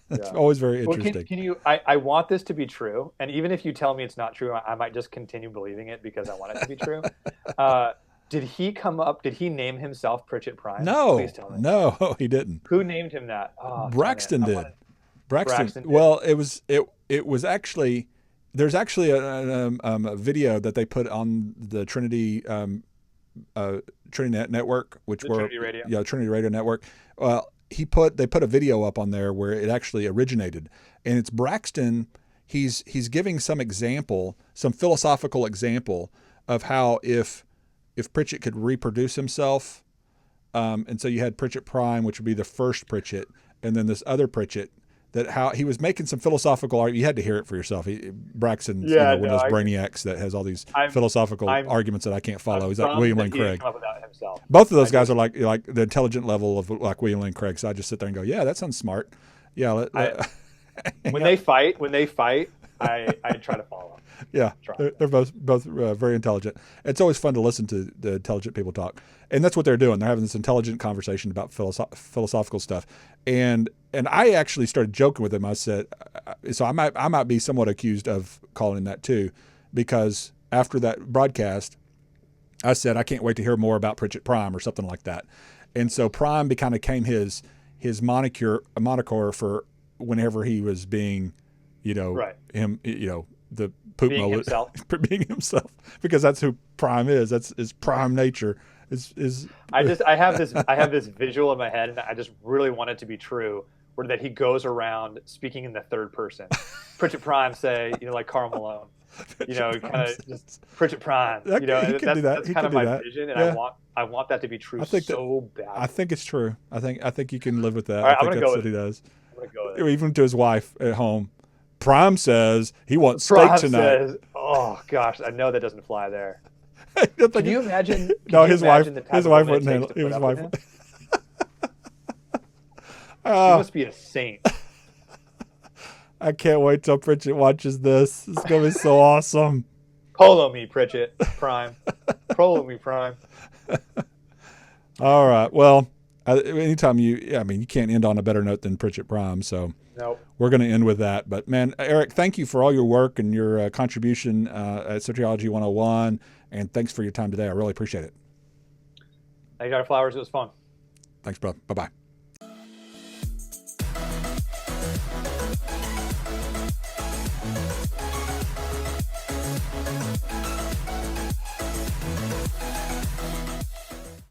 It's always very interesting. Well, can you? I want this to be true, and even if you tell me it's not true, I might just continue believing it because I want it to be true. Did he name himself Pritchett Prime? No, please tell me. No, he didn't. Who named him that? Braxton did. Braxton. Did. Well, it was actually, there's actually a video that they put on the Trinity Trinity Network, which The were Trinity Radio. Trinity Radio Network. They put a video up on there where it actually originated, and it's Braxton. He's giving some example, some philosophical example of how if Pritchett could reproduce himself, and so you had Pritchett Prime, which would be the first Pritchett, and then this other Pritchett, that how he was making some philosophical argument. You had to hear it for yourself. Braxton's one of those brainiacs that has all these philosophical arguments that I can't follow. He's like William Lane Craig. Both of those guys are like the intelligent level of like William Lane Craig. So I just sit there and go, yeah, that sounds smart. Yeah. When they fight, I try to follow. Yeah, they're both very intelligent. It's always fun to listen to the intelligent people talk, and that's what they're doing. They're having this intelligent conversation about philosophical stuff, and I actually started joking with them. I said, so I might be somewhat accused of calling him that too, because after that broadcast, I said I can't wait to hear more about Pritchett Prime or something like that, and so Prime kind of became his moniker for whenever he was being, him, the poop being himself. being himself, because that's who Prime is. That's his prime nature. I have this visual in my head, and I just really want it to be true, where that he goes around speaking in the third person. Pritchett Prime say, like Karl Malone, kind of just Pritchett Prime. He can do that. That's kind of my vision, and yeah. I want that to be true so bad. I think it's true. I think you can live with that. All right, I think that's what he does. I'm gonna go with it. Even to his wife at home. Prime says he wants steak tonight. Oh gosh, I know that doesn't fly there. Can you imagine? No, his wife wouldn't handle it. His wife. She must be a saint. I can't wait till Pritchett watches this. It's gonna be so awesome. Polo me, Pritchett Prime. Polo me, Prime. All right. Well, anytime you can't end on a better note than Pritchett Prime. So. Nope. We're going to end with that. But, man, Eric, thank you for all your work and your contribution at Soteriology 101, and thanks for your time today. I really appreciate it. Thank you, Dr. Flowers. It was fun. Thanks, bro. Bye-bye.